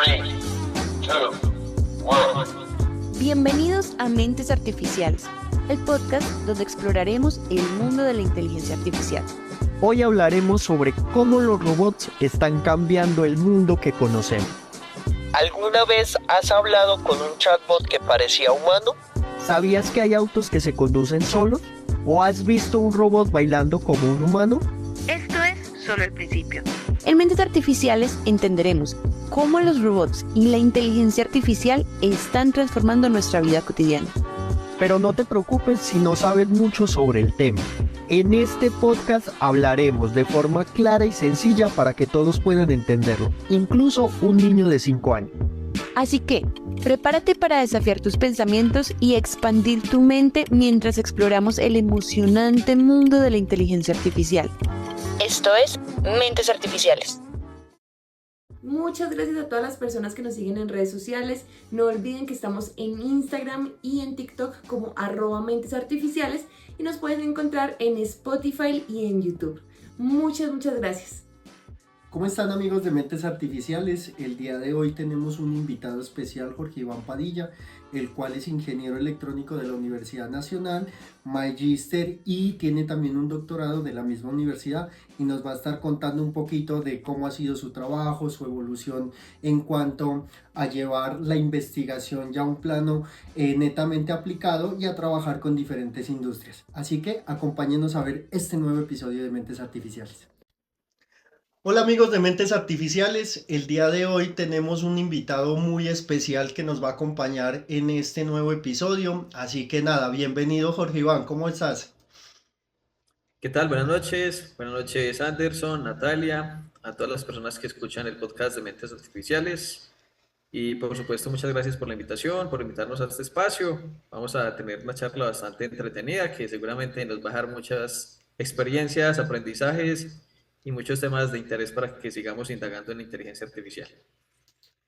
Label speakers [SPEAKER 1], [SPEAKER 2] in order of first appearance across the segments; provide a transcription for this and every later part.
[SPEAKER 1] Three, two, one.
[SPEAKER 2] Bienvenidos a Mentes Artificiales, el podcast donde exploraremos el mundo de la inteligencia artificial.
[SPEAKER 3] Hoy hablaremos sobre cómo los robots están cambiando el mundo que conocemos.
[SPEAKER 4] ¿Alguna vez has hablado con un chatbot que parecía humano?
[SPEAKER 3] ¿Sabías que hay autos que se conducen solos? ¿O has visto un robot bailando como un humano?
[SPEAKER 2] Esto es solo el principio. En Mentes Artificiales entenderemos cómo los robots y la inteligencia artificial están transformando nuestra vida cotidiana.
[SPEAKER 3] Pero no te preocupes si no sabes mucho sobre el tema. En este podcast hablaremos de forma clara y sencilla para que todos puedan entenderlo, incluso un niño de 5 años.
[SPEAKER 2] Así que, prepárate para desafiar tus pensamientos y expandir tu mente mientras exploramos el emocionante mundo de la inteligencia artificial. Esto es Mentes Artificiales. Muchas gracias a todas las personas que nos siguen en redes sociales. No olviden que estamos en Instagram y en TikTok como @mentesartificiales y nos pueden encontrar en Spotify y en YouTube. Muchas gracias.
[SPEAKER 5] ¿Cómo están, amigos de Mentes Artificiales? El día de hoy tenemos un invitado especial, Jorge Iván Padilla, el cual es ingeniero electrónico de la Universidad Nacional, magíster y tiene también un doctorado de la misma universidad, y nos va a estar contando un poquito de cómo ha sido su trabajo, su evolución en cuanto a llevar la investigación ya a un plano netamente aplicado y a trabajar con diferentes industrias. Así que acompáñenos a ver este nuevo episodio de Mentes Artificiales. Hola, amigos de Mentes Artificiales, el día de hoy tenemos un invitado muy especial que nos va a acompañar en este nuevo episodio, así que nada, bienvenido Jorge Iván, ¿cómo estás?
[SPEAKER 6] ¿Qué tal? Buenas noches Anderson, Natalia, a todas las personas que escuchan el podcast de Mentes Artificiales y por supuesto muchas gracias por la invitación, por invitarnos a este espacio. Vamos a tener una charla bastante entretenida que seguramente nos va a dejar muchas experiencias, aprendizajes y muchos temas de interés para que sigamos indagando en la inteligencia artificial.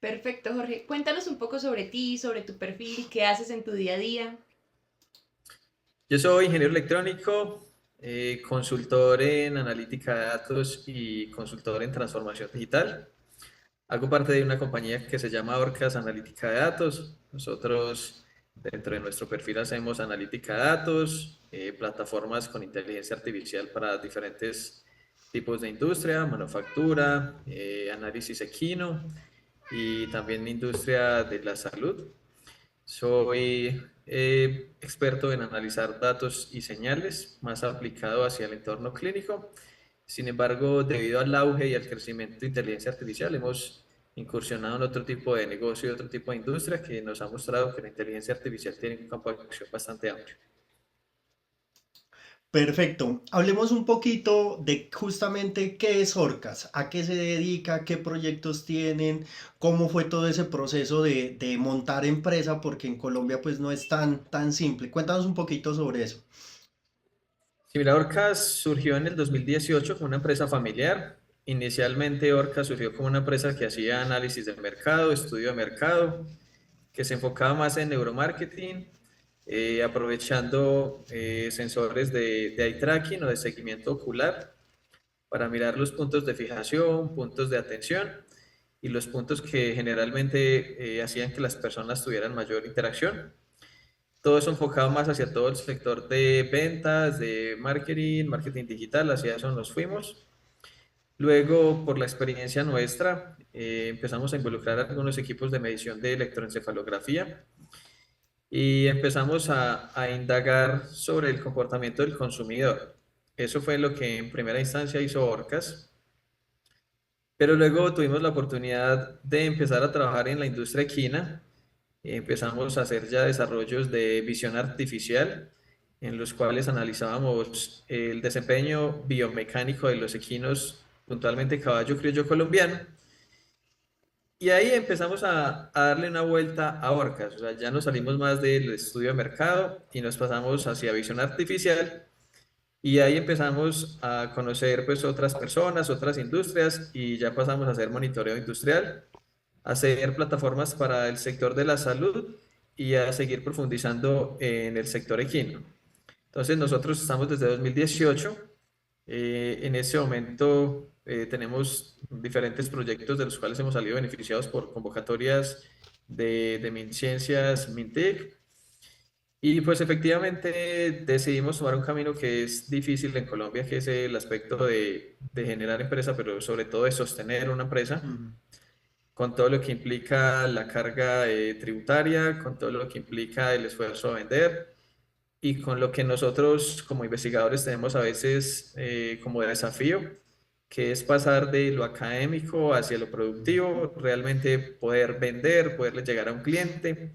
[SPEAKER 2] Perfecto, Jorge. Cuéntanos un poco sobre ti, sobre tu perfil, qué haces en tu día a día.
[SPEAKER 6] Yo soy ingeniero electrónico, consultor en analítica de datos y consultor en transformación digital. Hago parte de una compañía que se llama Orcas Analítica de Datos. Nosotros dentro de nuestro perfil hacemos analítica de datos, plataformas con inteligencia artificial para diferentes tipos de industria, manufactura, análisis equino y también industria de la salud. Soy experto en analizar datos y señales, más aplicado hacia el entorno clínico. Sin embargo, debido al auge y al crecimiento de inteligencia artificial, hemos incursionado en otro tipo de negocio y otro tipo de industria que nos ha mostrado que la inteligencia artificial tiene un campo de acción bastante amplio.
[SPEAKER 5] Perfecto, hablemos un poquito de justamente qué es Orcas, a qué se dedica, qué proyectos tienen, cómo fue todo ese proceso de montar empresa, porque en Colombia pues no es tan simple. Cuéntanos un poquito sobre eso.
[SPEAKER 6] Sí, mira, Orcas surgió en el 2018 como una empresa familiar. Inicialmente Orcas surgió como una empresa que hacía análisis de mercado, estudio de mercado, que se enfocaba más en neuromarketing, aprovechando sensores de eye tracking o de seguimiento ocular para mirar los puntos de fijación, puntos de atención y los puntos que generalmente hacían que las personas tuvieran mayor interacción. Todo eso enfocado más hacia todo el sector de ventas, de marketing, marketing digital, hacia eso nos fuimos. Luego, por la experiencia nuestra, empezamos a involucrar algunos equipos de medición de electroencefalografía y empezamos a indagar sobre el comportamiento del consumidor. Eso fue lo que en primera instancia hizo Orcas, pero luego tuvimos la oportunidad de empezar a trabajar en la industria equina. Empezamos a hacer ya desarrollos de visión artificial en los cuales analizábamos el desempeño biomecánico de los equinos, puntualmente caballo criollo colombiano. Y ahí empezamos a darle una vuelta a Orcas, o sea, ya nos salimos más del estudio de mercado y nos pasamos hacia visión artificial y ahí empezamos a conocer pues otras personas, otras industrias y ya pasamos a hacer monitoreo industrial, a hacer plataformas para el sector de la salud y a seguir profundizando en el sector equino. Entonces nosotros estamos desde 2018, en ese momento tenemos diferentes proyectos de los cuales hemos salido beneficiados por convocatorias de MinCiencias, MinTIC. Y pues efectivamente decidimos tomar un camino que es difícil en Colombia, que es el aspecto de generar empresa, pero sobre todo de sostener una empresa, con todo lo que implica la carga tributaria, con todo lo que implica el esfuerzo a vender y con lo que nosotros como investigadores tenemos a veces como desafío, que es pasar de lo académico hacia lo productivo, realmente poder vender, poderle llegar a un cliente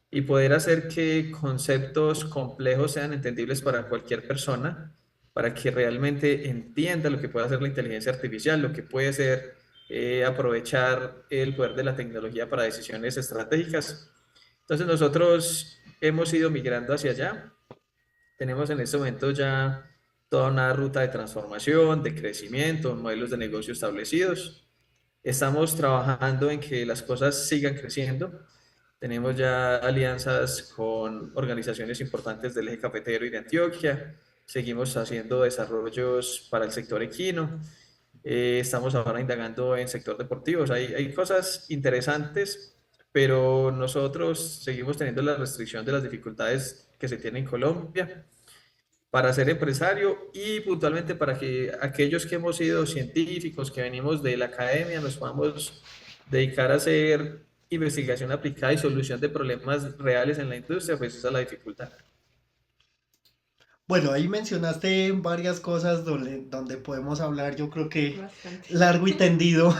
[SPEAKER 6] y poder hacer que conceptos complejos sean entendibles para cualquier persona, para que realmente entienda lo que puede hacer la inteligencia artificial, lo que puede ser aprovechar el poder de la tecnología para decisiones estratégicas. Entonces nosotros hemos ido migrando hacia allá. Tenemos en este momento ya toda una ruta de transformación, de crecimiento, modelos de negocio establecidos. Estamos trabajando en que las cosas sigan creciendo. Tenemos ya alianzas con organizaciones importantes del eje cafetero y de Antioquia. Seguimos haciendo desarrollos para el sector equino. Estamos ahora indagando en sector deportivo. O sea, hay cosas interesantes, pero nosotros seguimos teniendo la restricción de las dificultades que se tienen en Colombia para ser empresario y puntualmente para que aquellos que hemos sido científicos, que venimos de la academia, nos podamos dedicar a hacer investigación aplicada y solución de problemas reales en la industria, pues esa es la dificultad.
[SPEAKER 5] Bueno, ahí mencionaste varias cosas donde podemos hablar, yo creo que largo y tendido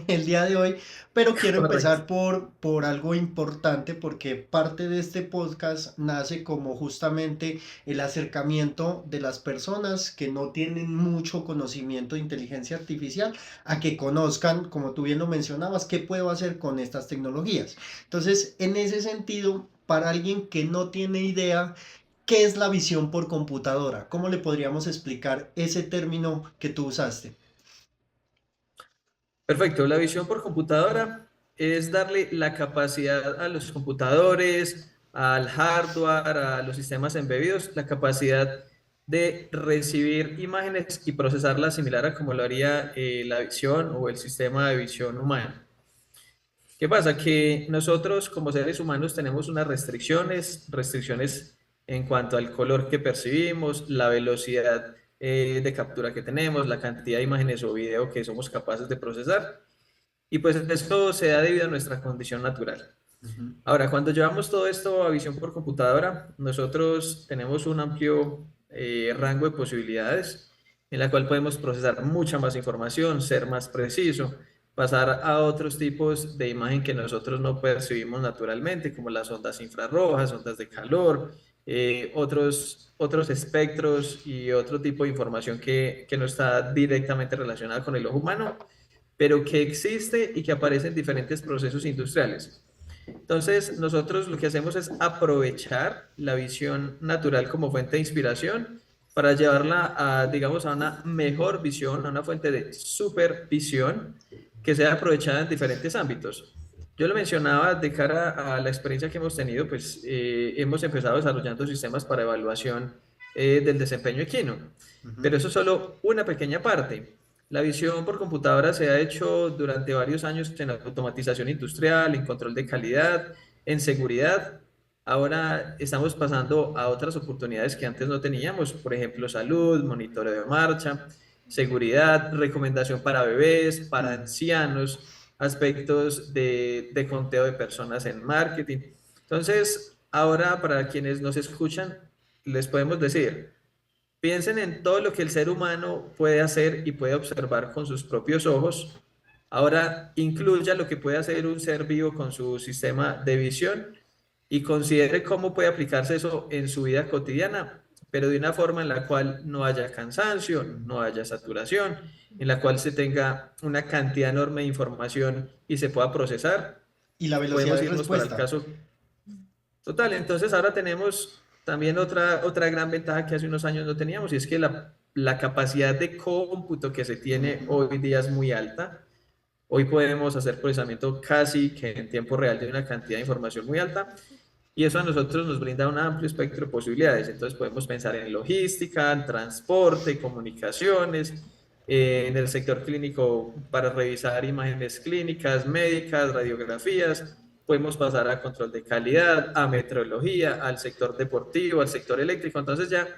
[SPEAKER 5] el día de hoy, pero quiero empezar por algo importante porque parte de este podcast nace como justamente el acercamiento de las personas que no tienen mucho conocimiento de inteligencia artificial a que conozcan, como tú bien lo mencionabas, qué puedo hacer con estas tecnologías. Entonces, en ese sentido, para alguien que no tiene idea, ¿qué es la visión por computadora? ¿Cómo le podríamos explicar ese término que tú usaste?
[SPEAKER 6] Perfecto, la visión por computadora es darle la capacidad a los computadores, al hardware, a los sistemas embebidos, la capacidad de recibir imágenes y procesarlas similar a como lo haría la visión o el sistema de visión humano. ¿Qué pasa? Que nosotros como seres humanos tenemos unas restricciones en cuanto al color que percibimos, la velocidad de captura que tenemos, la cantidad de imágenes o video que somos capaces de procesar. Y pues esto se da debido a nuestra condición natural. Ahora, cuando llevamos todo esto a visión por computadora, nosotros tenemos un amplio rango de posibilidades en la cual podemos procesar mucha más información, ser más preciso, pasar a otros tipos de imagen que nosotros no percibimos naturalmente, como las ondas infrarrojas, ondas de calor, otros espectros y otro tipo de información que no está directamente relacionada con el ojo humano, pero que existe y que aparece en diferentes procesos industriales. Entonces, nosotros lo que hacemos es aprovechar la visión natural como fuente de inspiración para llevarla a, digamos, a una mejor visión, a una fuente de supervisión que sea aprovechada en diferentes ámbitos. Yo lo mencionaba de cara a la experiencia que hemos tenido, pues hemos empezado desarrollando sistemas para evaluación del desempeño equino, pero eso es solo una pequeña parte. La visión por computadora se ha hecho durante varios años en automatización industrial, en control de calidad, en seguridad. Ahora estamos pasando a otras oportunidades que antes no teníamos, por ejemplo, salud, monitoreo de marcha, seguridad, recomendación para bebés, para ancianos, aspectos de conteo de personas en marketing. Entonces, ahora para quienes nos escuchan, les podemos decir, piensen en todo lo que el ser humano puede hacer y puede observar con sus propios ojos. Ahora incluya lo que puede hacer un ser vivo con su sistema de visión y considere cómo puede aplicarse eso en su vida cotidiana, pero de una forma en la cual no haya cansancio, no haya saturación, en la cual se tenga una cantidad enorme de información y se pueda procesar.
[SPEAKER 5] Y la velocidad
[SPEAKER 6] Podemos
[SPEAKER 5] de
[SPEAKER 6] irnos para el
[SPEAKER 5] respuesta.
[SPEAKER 6] caso total. Entonces ahora tenemos también otra gran ventaja que hace unos años no teníamos, y es que la capacidad de cómputo que se tiene hoy día es muy alta. Hoy podemos hacer procesamiento casi que en tiempo real de una cantidad de información muy alta, y eso a nosotros nos brinda un amplio espectro de posibilidades. Entonces podemos pensar en logística, en transporte, comunicaciones, En el sector clínico para revisar imágenes clínicas, médicas, radiografías. Podemos pasar a control de calidad, a metrología, al sector deportivo, al sector eléctrico. Entonces ya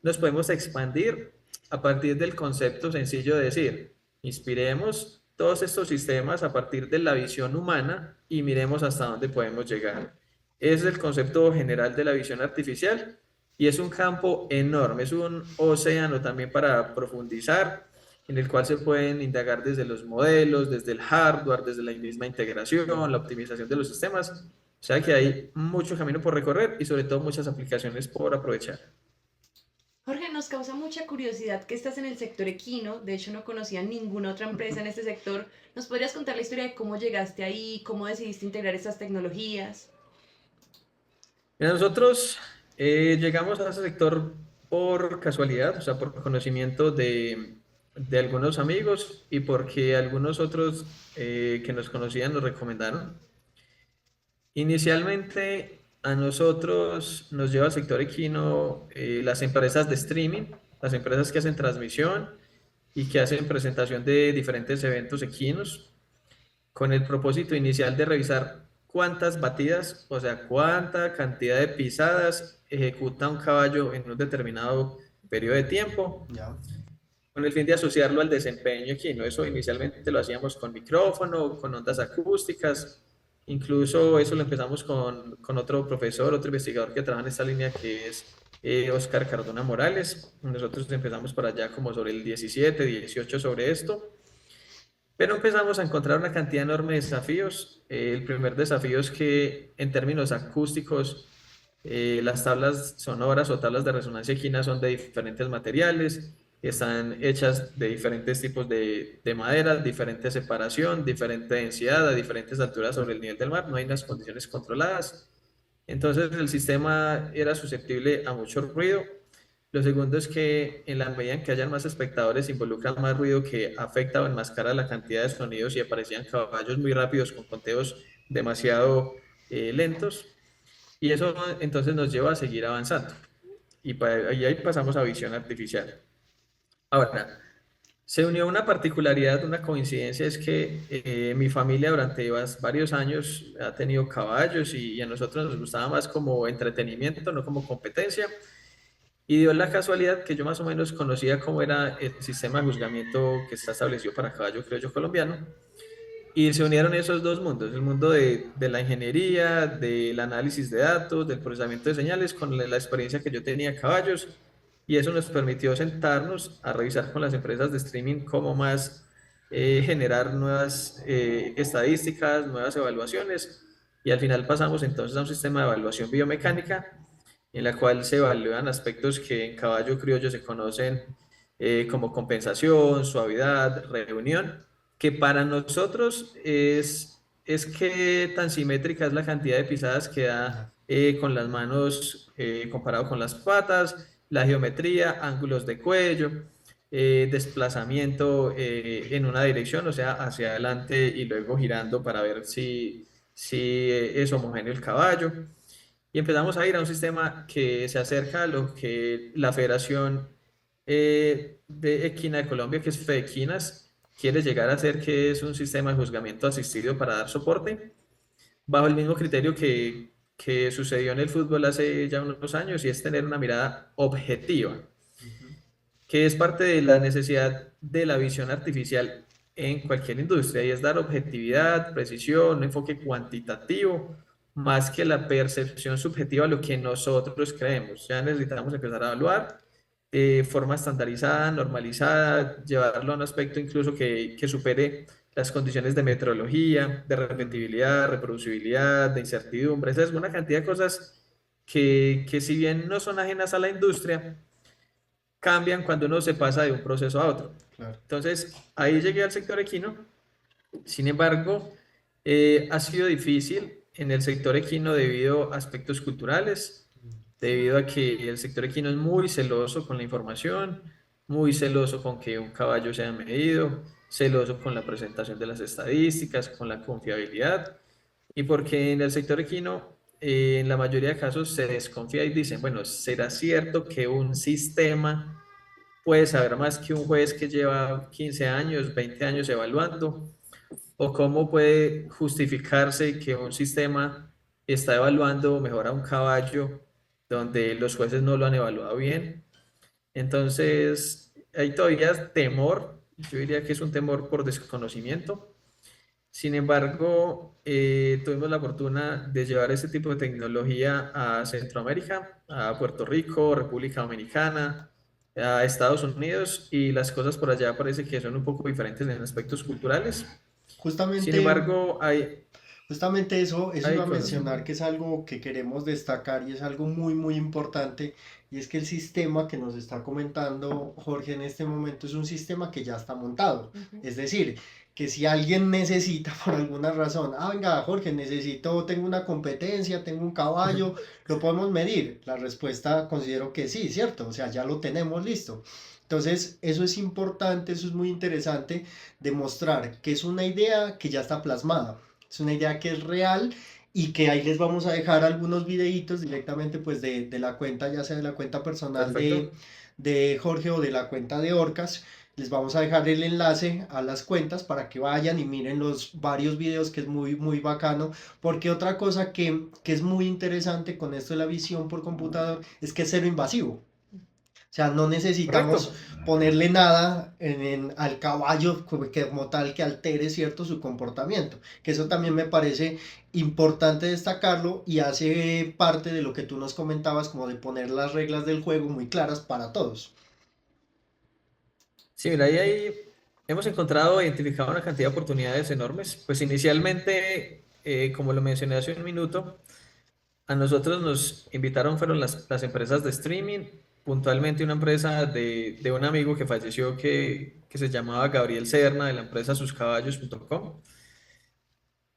[SPEAKER 6] nos podemos expandir a partir del concepto sencillo de decir, inspiremos todos estos sistemas a partir de la visión humana y miremos hasta dónde podemos llegar. Es el concepto general de la visión artificial y es un campo enorme, es un océano también para profundizar, en el cual se pueden indagar desde los modelos, desde el hardware, desde la misma integración, la optimización de los sistemas. O sea que hay mucho camino por recorrer y sobre todo muchas aplicaciones por aprovechar.
[SPEAKER 7] Jorge, nos causa mucha curiosidad que estás en el sector equino, de hecho no conocía ninguna otra empresa en este sector. ¿Nos podrías contar la historia de cómo llegaste ahí, cómo decidiste integrar estas tecnologías?
[SPEAKER 6] Mira, nosotros llegamos a ese sector por casualidad, o sea, por conocimiento de algunos amigos y porque algunos otros que nos conocían nos recomendaron. Inicialmente a nosotros nos lleva al sector equino las empresas de streaming, las empresas que hacen transmisión y que hacen presentación de diferentes eventos equinos, con el propósito inicial de revisar cuántas batidas, o sea, cuánta cantidad de pisadas ejecuta un caballo en un determinado periodo de tiempo,
[SPEAKER 5] Ya.
[SPEAKER 6] con el fin de asociarlo al desempeño equino. Eso inicialmente lo hacíamos con micrófono, con ondas acústicas, incluso eso lo empezamos con otro profesor, otro investigador que trabaja en esta línea que es Oscar Cardona Morales. Nosotros empezamos por allá como sobre el 17, 18 sobre esto. Pero empezamos a encontrar una cantidad enorme de desafíos. El primer desafío es que en términos acústicos, las tablas sonoras o tablas de resonancia equina son de diferentes materiales, están hechas de diferentes tipos de madera, diferente separación, diferente densidad, a diferentes alturas sobre el nivel del mar, no hay unas condiciones controladas. Entonces el sistema era susceptible a mucho ruido. Lo segundo es que en la medida en que hayan más espectadores, involucra más ruido que afecta o enmascara la cantidad de sonidos y aparecían caballos muy rápidos con conteos demasiado lentos. Y eso entonces nos lleva a seguir avanzando. Y ahí pasamos a visión artificial. Ahora, se unió una particularidad, una coincidencia, es que mi familia durante varios años ha tenido caballos y a nosotros nos gustaba más como entretenimiento, no como competencia. Y dio la casualidad que yo más o menos conocía cómo era el sistema de juzgamiento que está establecido para caballo criollo colombiano. Y se unieron esos dos mundos, el mundo de la ingeniería, del análisis de datos, del procesamiento de señales, con la experiencia que yo tenía de caballos. Y eso nos permitió sentarnos a revisar con las empresas de streaming cómo más generar nuevas estadísticas, nuevas evaluaciones. Y al final pasamos entonces a un sistema de evaluación biomecánica en la cual se evalúan aspectos que en caballo criollo se conocen como compensación, suavidad, reunión, que para nosotros es que tan simétrica es la cantidad de pisadas que da con las manos comparado con las patas, la geometría, ángulos de cuello, desplazamiento en una dirección, o sea, hacia adelante y luego girando para ver si es homogéneo el caballo. Y empezamos a ir a un sistema que se acerca a lo que la Federación de Equina de Colombia, que es FEDEQUINAS, quiere llegar a hacer, que es un sistema de juzgamiento asistido para dar soporte, bajo el mismo criterio que sucedió en el fútbol hace ya unos años, y es tener una mirada objetiva, que es parte de la necesidad de la visión artificial en cualquier industria, y es dar objetividad, precisión, un enfoque cuantitativo, más que la percepción subjetiva, lo que nosotros creemos. Ya necesitamos empezar a evaluar de forma estandarizada, normalizada, llevarlo a un aspecto incluso que supere las condiciones de metrología, de repetibilidad, reproducibilidad, de incertidumbre. Esa es una cantidad de cosas que si bien no son ajenas a la industria, cambian cuando uno se pasa de un proceso a otro.
[SPEAKER 5] Claro.
[SPEAKER 6] Entonces, ahí llegué al sector equino. Sin embargo, ha sido difícil en el sector equino debido a aspectos culturales, debido a que el sector equino es muy celoso con la información, muy celoso con que un caballo sea medido, celoso con la presentación de las estadísticas, con la confiabilidad, y porque en el sector equino, en la mayoría de casos se desconfía y dicen, bueno, ¿será cierto que un sistema puede saber más que un juez que lleva 15 años, 20 años evaluando? ¿O cómo puede justificarse que un sistema está evaluando mejor a un caballo donde los jueces no lo han evaluado bien? Entonces, hay todavía temor, yo diría que es un temor por desconocimiento. Sin embargo, tuvimos la fortuna de llevar ese tipo de tecnología a Centroamérica, a Puerto Rico, República Dominicana, a Estados Unidos, y las cosas por allá parece que son un poco diferentes en aspectos culturales. Sin
[SPEAKER 5] Justamente,
[SPEAKER 6] embargo,
[SPEAKER 5] justamente eso
[SPEAKER 6] hay
[SPEAKER 5] iba a
[SPEAKER 6] cosas.
[SPEAKER 5] mencionar que es algo que queremos destacar y es algo muy, muy importante. Y es que el sistema que nos está comentando Jorge en este momento es un sistema que ya está montado.
[SPEAKER 7] Ujú.
[SPEAKER 5] Es decir, que si alguien necesita por alguna razón, venga, Jorge, tengo una competencia, tengo un caballo, ¿lo podemos medir? La respuesta considero que sí, ¿cierto? O sea, ya lo tenemos listo. Entonces, eso es importante, eso es muy interesante, demostrar que es una idea que ya está plasmada, es una idea que es real y que ahí les vamos a dejar algunos videitos directamente pues de la cuenta, ya sea de la cuenta personal
[SPEAKER 6] Perfecto.
[SPEAKER 5] de Jorge o de la cuenta de Orcas. Les vamos a dejar el enlace a las cuentas para que vayan y miren los varios videos que es muy, muy bacano. Porque otra cosa que es muy interesante con esto de la visión por computador es que es cero invasivo. O sea, no
[SPEAKER 6] Correcto.
[SPEAKER 5] necesitamos ponerle nada al caballo que como tal que altere, ¿cierto?, su comportamiento. Que eso también me parece importante destacarlo y hace parte de lo que tú nos comentabas, como de poner las reglas del juego muy claras para todos.
[SPEAKER 6] Sí, mira, ahí hemos encontrado e identificado una cantidad de oportunidades enormes. Pues inicialmente, como lo mencioné hace un minuto, a nosotros nos invitaron, fueron las empresas de streaming, puntualmente una empresa de un amigo que falleció que se llamaba Gabriel Serna, de la empresa suscaballos.com.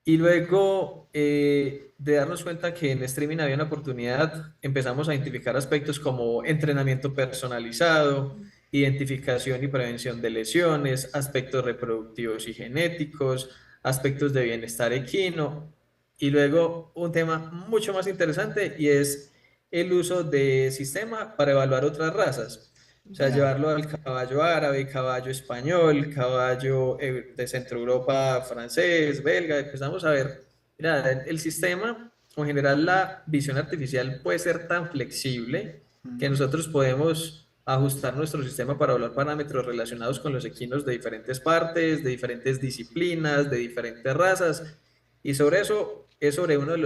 [SPEAKER 6] Y luego de darnos cuenta que en streaming había una oportunidad, empezamos a identificar aspectos como entrenamiento personalizado, identificación y prevención de lesiones, aspectos reproductivos y genéticos, aspectos de bienestar equino, y luego un tema mucho más interesante y es el uso de sistema para evaluar otras razas. O sea,
[SPEAKER 5] Ya.
[SPEAKER 6] llevarlo al caballo árabe, caballo español, caballo de Centro Europa francés, belga. Empezamos a ver, mira, el sistema, o en general la visión artificial puede ser tan flexible que
[SPEAKER 5] Mm.
[SPEAKER 6] nosotros podemos ajustar nuestro sistema para evaluar parámetros relacionados con los equinos de diferentes partes, de diferentes disciplinas, de diferentes razas. Y sobre eso es sobre uno de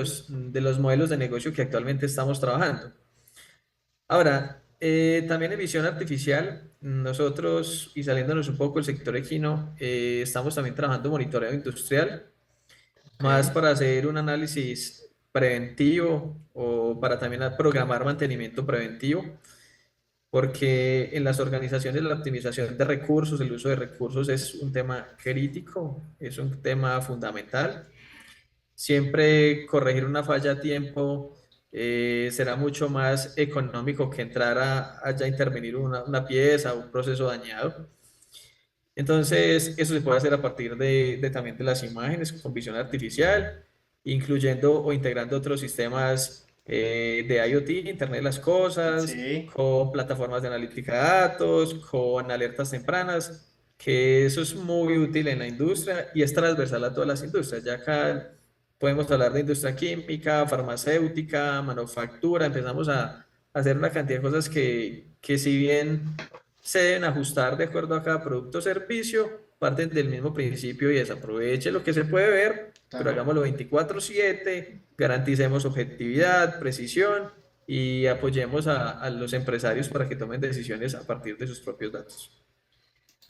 [SPEAKER 6] los modelos de negocio que actualmente estamos trabajando. Ahora, también en visión artificial, nosotros, y saliéndonos un poco del sector equino, estamos también trabajando monitoreo industrial,
[SPEAKER 7] Ok.
[SPEAKER 6] más para hacer un análisis preventivo o para también programar mantenimiento preventivo, porque en las organizaciones la optimización de recursos, el uso de recursos es un tema crítico, es un tema fundamental. Siempre corregir una falla a tiempo será mucho más económico que entrar a ya intervenir una pieza o un proceso dañado. Entonces, eso se puede hacer a partir también de las imágenes con visión artificial, incluyendo o integrando otros sistemas de IoT, Internet de las Cosas,
[SPEAKER 5] Sí.
[SPEAKER 6] con plataformas de analítica de datos, con alertas tempranas, que eso es muy útil en la industria y es transversal a todas las industrias. Ya acá podemos hablar de industria química, farmacéutica, manufactura, empezamos a hacer una cantidad de cosas que si bien se deben ajustar de acuerdo a cada producto o servicio, parten del mismo principio y desaproveche lo que se puede ver, pero
[SPEAKER 5] Claro.
[SPEAKER 6] hagámoslo 24/7, garanticemos objetividad, precisión y apoyemos a los empresarios para que tomen decisiones a partir de sus propios datos.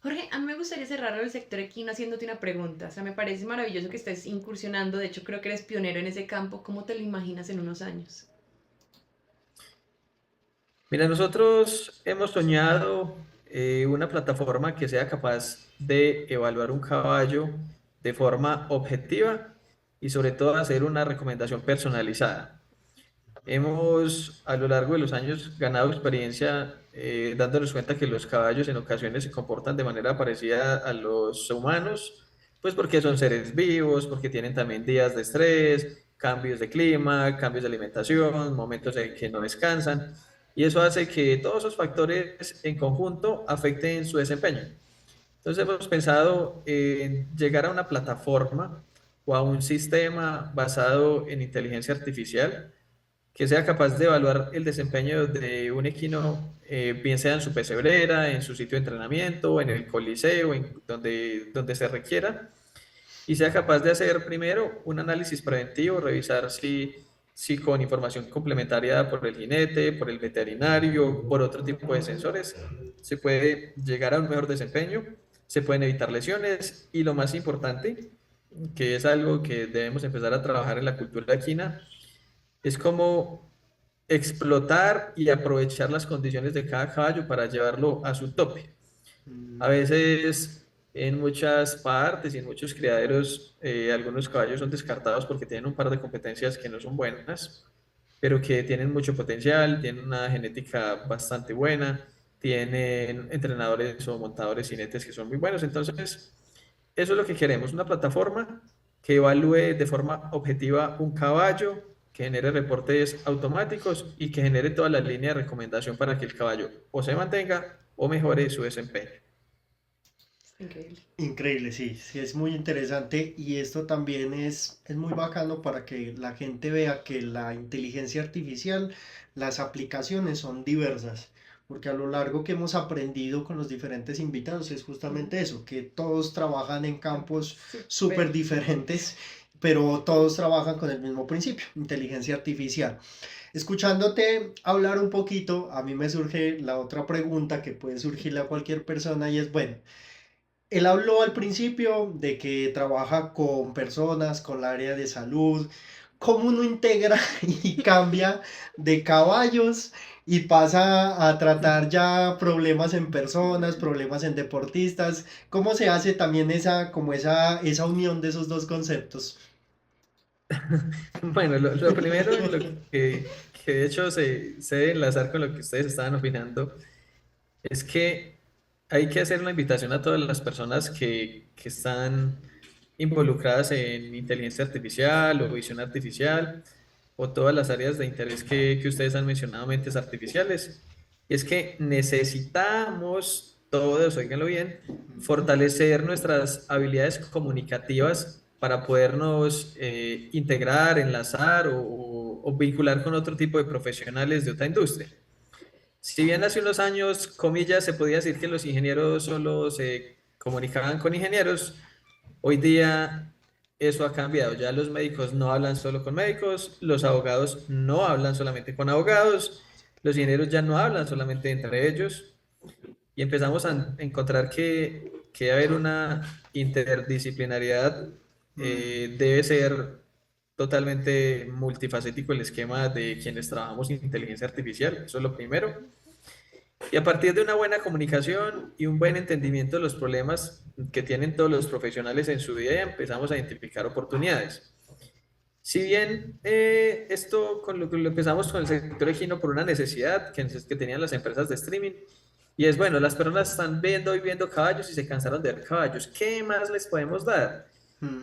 [SPEAKER 7] Jorge, a mí me gustaría cerrar el sector equino haciéndote una pregunta. O sea, me parece maravilloso que estés incursionando. De hecho, creo que eres pionero en ese campo. ¿Cómo te lo imaginas en unos años?
[SPEAKER 6] Mira, nosotros hemos soñado una plataforma que sea capaz de evaluar un caballo de forma objetiva y sobre todo hacer una recomendación personalizada. Hemos a lo largo de los años ganado experiencia dándonos cuenta que los caballos en ocasiones se comportan de manera parecida a los humanos, pues porque son seres vivos, porque tienen también días de estrés, cambios de clima, cambios de alimentación, momentos en que no descansan. y eso hace que todos esos factores en conjunto afecten su desempeño. Entonces hemos pensado en llegar a una plataforma o a un sistema basado en inteligencia artificial que sea capaz de evaluar el desempeño de un equino, bien sea en su pesebrera, en su sitio de entrenamiento, en el coliseo, donde se requiera, y sea capaz de hacer primero un análisis preventivo, revisar si con información complementaria por el jinete, por el veterinario, por otro tipo de sensores, se puede llegar a un mejor desempeño, se pueden evitar lesiones y lo más importante, que es algo que debemos empezar a trabajar en la cultura equina, es como explotar y aprovechar las condiciones de cada caballo para llevarlo a su tope. A veces en muchas partes y en muchos criaderos algunos caballos son descartados porque tienen un par de competencias que no son buenas, pero que tienen mucho potencial, tienen una genética bastante buena, tienen entrenadores o montadores jinetes que son muy buenos. Entonces, eso es lo que queremos, una plataforma que evalúe de forma objetiva un caballo, que genere reportes automáticos y que genere toda la línea de recomendación para que el caballo o se mantenga o mejore su desempeño.
[SPEAKER 7] Increíble.
[SPEAKER 5] Increíble, sí, sí, es muy interesante y esto también es muy bacano para que la gente vea que la inteligencia artificial, las aplicaciones son diversas, porque a lo largo que hemos aprendido con los diferentes invitados es justamente eso, que todos trabajan en campos súper diferentes, pero todos trabajan con el mismo principio, inteligencia artificial. Escuchándote hablar un poquito, a mí me surge la otra pregunta que puede surgirle a cualquier persona y es, bueno, él habló al principio de que trabaja con personas, con el área de salud. ¿Cómo uno integra y cambia de caballos y pasa a tratar ya problemas en personas, problemas en deportistas? ¿Cómo se hace también esa unión de esos dos conceptos?
[SPEAKER 6] Bueno, lo primero, que de hecho se debe enlazar con lo que ustedes estaban opinando, es que hay que hacer una invitación a todas las personas que están involucradas en inteligencia artificial o visión artificial o todas las áreas de interés que ustedes han mencionado, mentes artificiales. Y es que necesitamos todos, oíganlo bien, fortalecer nuestras habilidades comunicativas para podernos integrar, enlazar o vincular con otro tipo de profesionales de otra industria. Si bien hace unos años, comillas, se podía decir que los ingenieros solo se comunicaban con ingenieros, hoy día eso ha cambiado. Ya los médicos no hablan solo con médicos, los abogados no hablan solamente con abogados, los ingenieros ya no hablan solamente entre ellos y empezamos a encontrar que debe haber una interdisciplinariedad, debe ser totalmente multifacético el esquema de quienes trabajamos en inteligencia artificial, eso es lo primero. Y a partir de una buena comunicación y un buen entendimiento de los problemas que tienen todos los profesionales en su día, empezamos a identificar oportunidades. Si bien esto con lo empezamos con el sector equino por una necesidad que tenían las empresas de streaming, y es bueno, las personas están viendo y viendo caballos y se cansaron de ver caballos, ¿qué más les podemos dar?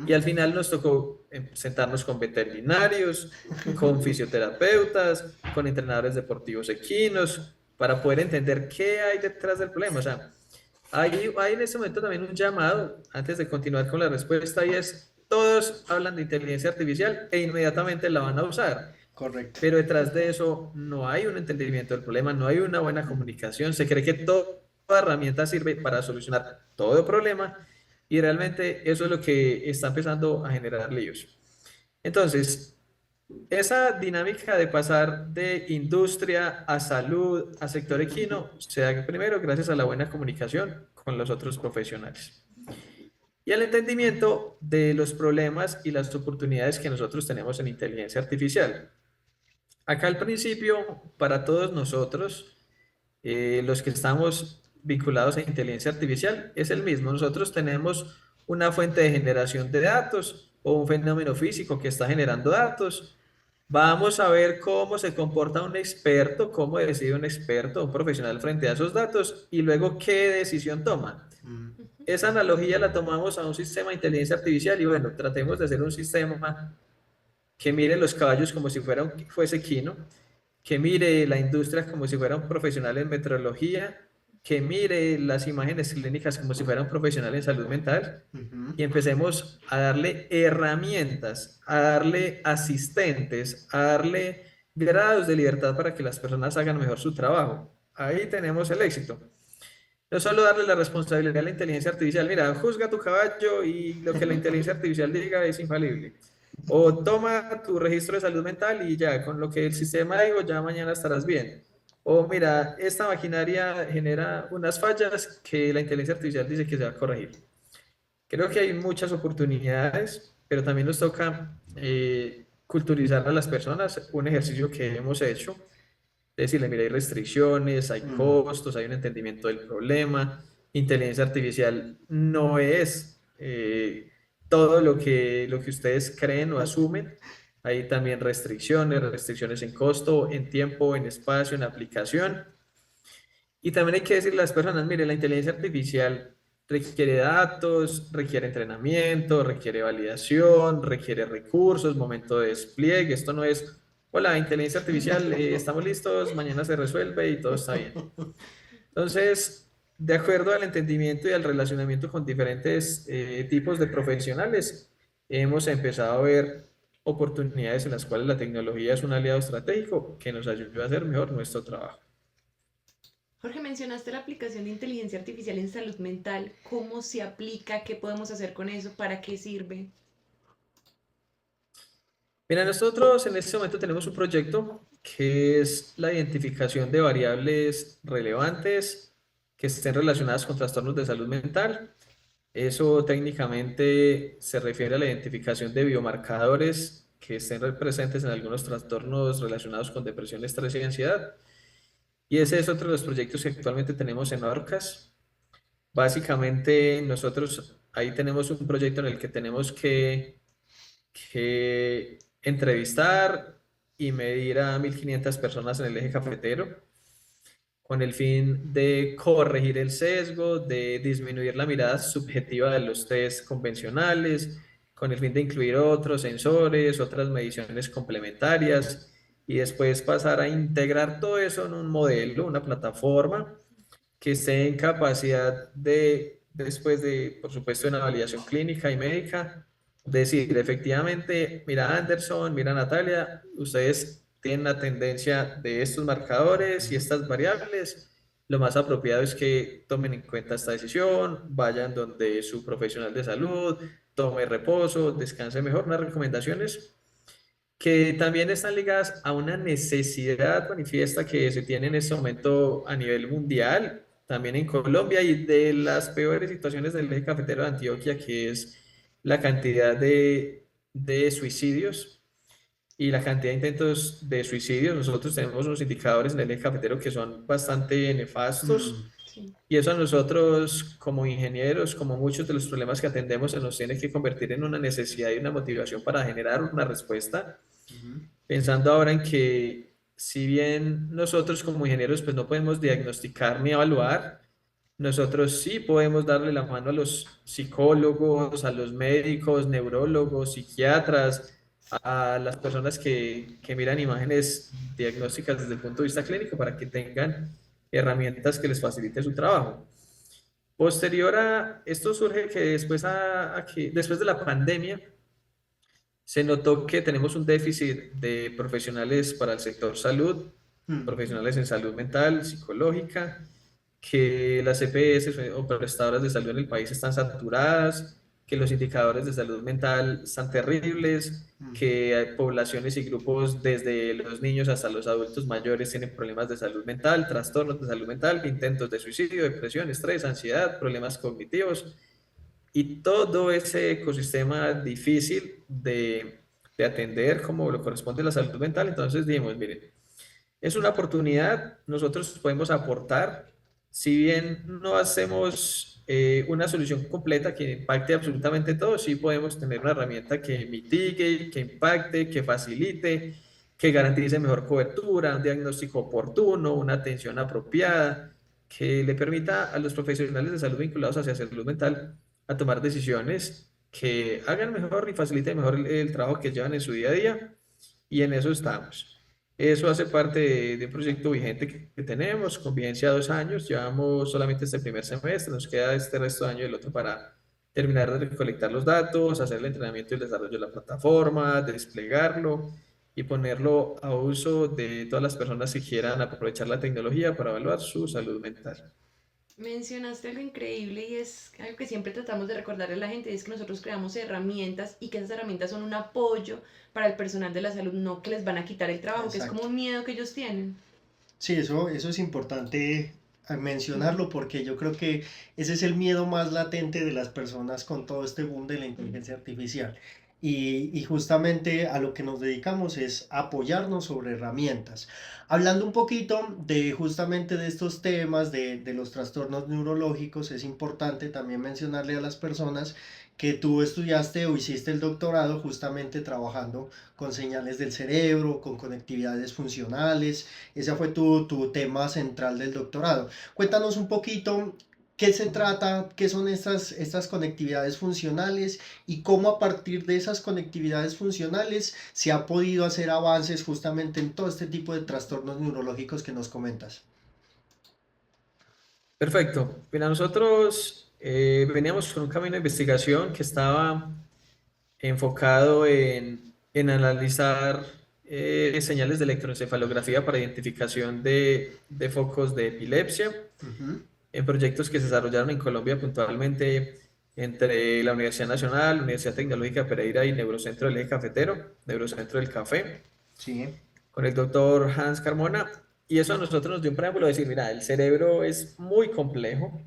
[SPEAKER 6] Y al final nos tocó sentarnos con veterinarios, con fisioterapeutas, con entrenadores deportivos equinos, para poder entender qué hay detrás del problema. O sea, hay en este momento también un llamado, antes de continuar con la respuesta, y es, todos hablan de inteligencia artificial e inmediatamente la van a usar.
[SPEAKER 5] Correcto.
[SPEAKER 6] Pero detrás de eso no hay un entendimiento del problema, no hay una buena comunicación, se cree que toda herramienta sirve para solucionar todo problema, y realmente eso es lo que está empezando a generar líos. Entonces, esa dinámica de pasar de industria a salud, a sector equino, se da primero gracias a la buena comunicación con los otros profesionales y al entendimiento de los problemas y las oportunidades que nosotros tenemos en inteligencia artificial. Acá al principio, para todos nosotros, los que estamos vinculados a inteligencia artificial, es el mismo. Nosotros tenemos una fuente de generación de datos o un fenómeno físico que está generando datos. Vamos a ver cómo se comporta un experto, cómo decide un experto, un profesional frente a esos datos y luego qué decisión toma. Esa analogía la tomamos a un sistema de inteligencia artificial y bueno, tratemos de hacer un sistema que mire los caballos como si fuese equino, que mire la industria como si fuera un profesional en metrología, que mire las imágenes clínicas como si fuera un profesional en salud mental y empecemos a darle herramientas, a darle asistentes, a darle grados de libertad para que las personas hagan mejor su trabajo. Ahí tenemos el éxito. No solo darle la responsabilidad a la inteligencia artificial, mira, juzga tu caballo y lo que la inteligencia artificial diga es infalible. O toma tu registro de salud mental y ya, con lo que el sistema dijo, ya mañana estarás bien. O mira, esta maquinaria genera unas fallas que la inteligencia artificial dice que se va a corregir. Creo que hay muchas oportunidades, pero también nos toca culturizar a las personas, un ejercicio que hemos hecho decirle, mira, hay restricciones, hay costos, hay un entendimiento del problema. Inteligencia artificial no es todo lo que ustedes creen o asumen. Hay también restricciones en costo, en tiempo, en espacio, en aplicación. Y también hay que decirle a las personas, mire, la inteligencia artificial requiere datos, requiere entrenamiento, requiere validación, requiere recursos, momento de despliegue. Esto no es, hola, inteligencia artificial, estamos listos, mañana se resuelve y todo está bien. Entonces, de acuerdo al entendimiento y al relacionamiento con diferentes tipos de profesionales, hemos empezado a ver oportunidades en las cuales la tecnología es un aliado estratégico que nos ayuda a hacer mejor nuestro trabajo.
[SPEAKER 7] Jorge, mencionaste la aplicación de inteligencia artificial en salud mental. ¿Cómo se aplica? ¿Qué podemos hacer con eso? ¿Para qué sirve?
[SPEAKER 6] Mira, nosotros en este momento tenemos un proyecto que es la identificación de variables relevantes que estén relacionadas con trastornos de salud mental. Eso técnicamente se refiere a la identificación de biomarcadores que estén presentes en algunos trastornos relacionados con depresión, estrés y ansiedad. Y ese es otro de los proyectos que actualmente tenemos en Orcas. Básicamente nosotros ahí tenemos un proyecto en el que tenemos que entrevistar y medir a 1.500 personas en el eje cafetero con el fin de corregir el sesgo, de disminuir la mirada subjetiva de los test convencionales, con el fin de incluir otros sensores, otras mediciones complementarias y después pasar a integrar todo eso en un modelo, una plataforma que esté en capacidad de, después de, por supuesto, una validación clínica y médica, decir efectivamente, mira Anderson, mira Natalia, ustedes tienen la tendencia de estos marcadores y estas variables, lo más apropiado es que tomen en cuenta esta decisión, vayan donde su profesional de salud, tome reposo, descanse mejor, unas recomendaciones que también están ligadas a una necesidad manifiesta que se tiene en este momento a nivel mundial, también en Colombia, y de las peores situaciones del eje cafetero de Antioquia, que es la cantidad de suicidios y la cantidad de intentos de suicidio. Nosotros tenemos unos indicadores en el eje cafetero que son bastante nefastos.
[SPEAKER 7] Sí.
[SPEAKER 6] Y eso a nosotros como ingenieros, como muchos de los problemas que atendemos, se nos tiene que convertir en una necesidad y una motivación para generar una respuesta. Pensando ahora en que si bien nosotros como ingenieros pues no podemos diagnosticar ni evaluar, nosotros sí podemos darle la mano a los psicólogos, a los médicos, neurólogos, psiquiatras, a las personas que miran imágenes diagnósticas desde el punto de vista clínico para que tengan herramientas que les faciliten su trabajo. Posterior a esto surge que después de la pandemia se notó que tenemos un déficit de profesionales para el sector salud, profesionales en salud mental, psicológica, que las EPS o prestadoras de salud en el país están saturadas, que los indicadores de salud mental están terribles, que hay poblaciones y grupos desde los niños hasta los adultos mayores tienen problemas de salud mental, trastornos de salud mental, intentos de suicidio, depresión, estrés, ansiedad, problemas cognitivos y todo ese ecosistema difícil de atender como lo corresponde a la salud mental. Entonces dijimos, miren, es una oportunidad, nosotros podemos aportar, si bien no hacemos una solución completa que impacte absolutamente todo, sí podemos tener una herramienta que mitigue, que impacte, que facilite, que garantice mejor cobertura, un diagnóstico oportuno, una atención apropiada, que le permita a los profesionales de salud vinculados hacia salud mental a tomar decisiones que hagan mejor y faciliten mejor el trabajo que llevan en su día a día, y en eso estamos. Eso hace parte de un proyecto vigente que tenemos, con vigencia 2 años. Llevamos solamente este primer semestre, nos queda este resto de año y el otro para terminar de recolectar los datos, hacer el entrenamiento y el desarrollo de la plataforma, desplegarlo y ponerlo a uso de todas las personas que quieran aprovechar la tecnología para evaluar su salud mental.
[SPEAKER 7] Mencionaste algo increíble y es algo que siempre tratamos de recordarle a la gente, y es que nosotros creamos herramientas y que esas herramientas son un apoyo para el personal de la salud, no que les van a quitar el trabajo, que es como
[SPEAKER 5] Exacto.
[SPEAKER 7] un miedo que ellos tienen.
[SPEAKER 5] Sí, eso es importante mencionarlo porque yo creo que ese es el miedo más latente de las personas con todo este boom de la inteligencia artificial. Y justamente a lo que nos dedicamos es apoyarnos sobre herramientas. Hablando un poquito de justamente de estos temas de los trastornos neurológicos, es importante también mencionarle a las personas que tú estudiaste o hiciste el doctorado justamente trabajando con señales del cerebro, con conectividades funcionales. Ese fue tu tema central del doctorado. Cuéntanos un poquito qué se trata, qué son estas conectividades funcionales y cómo a partir de esas conectividades funcionales se ha podido hacer avances justamente en todo este tipo de trastornos neurológicos que nos comentas.
[SPEAKER 6] Perfecto. Mira, nosotros veníamos con un camino de investigación que estaba enfocado en analizar señales de electroencefalografía para identificación de focos de epilepsia
[SPEAKER 5] Ujú.
[SPEAKER 6] en proyectos que se desarrollaron en Colombia puntualmente entre la Universidad Nacional, la Universidad Tecnológica de Pereira y Neurocentro del Eje Cafetero, Neurocentro del Café,
[SPEAKER 5] Sí.
[SPEAKER 6] con el doctor Hans Carmona. Y eso a nosotros nos dio un preámbulo de decir, mira, el cerebro es muy complejo,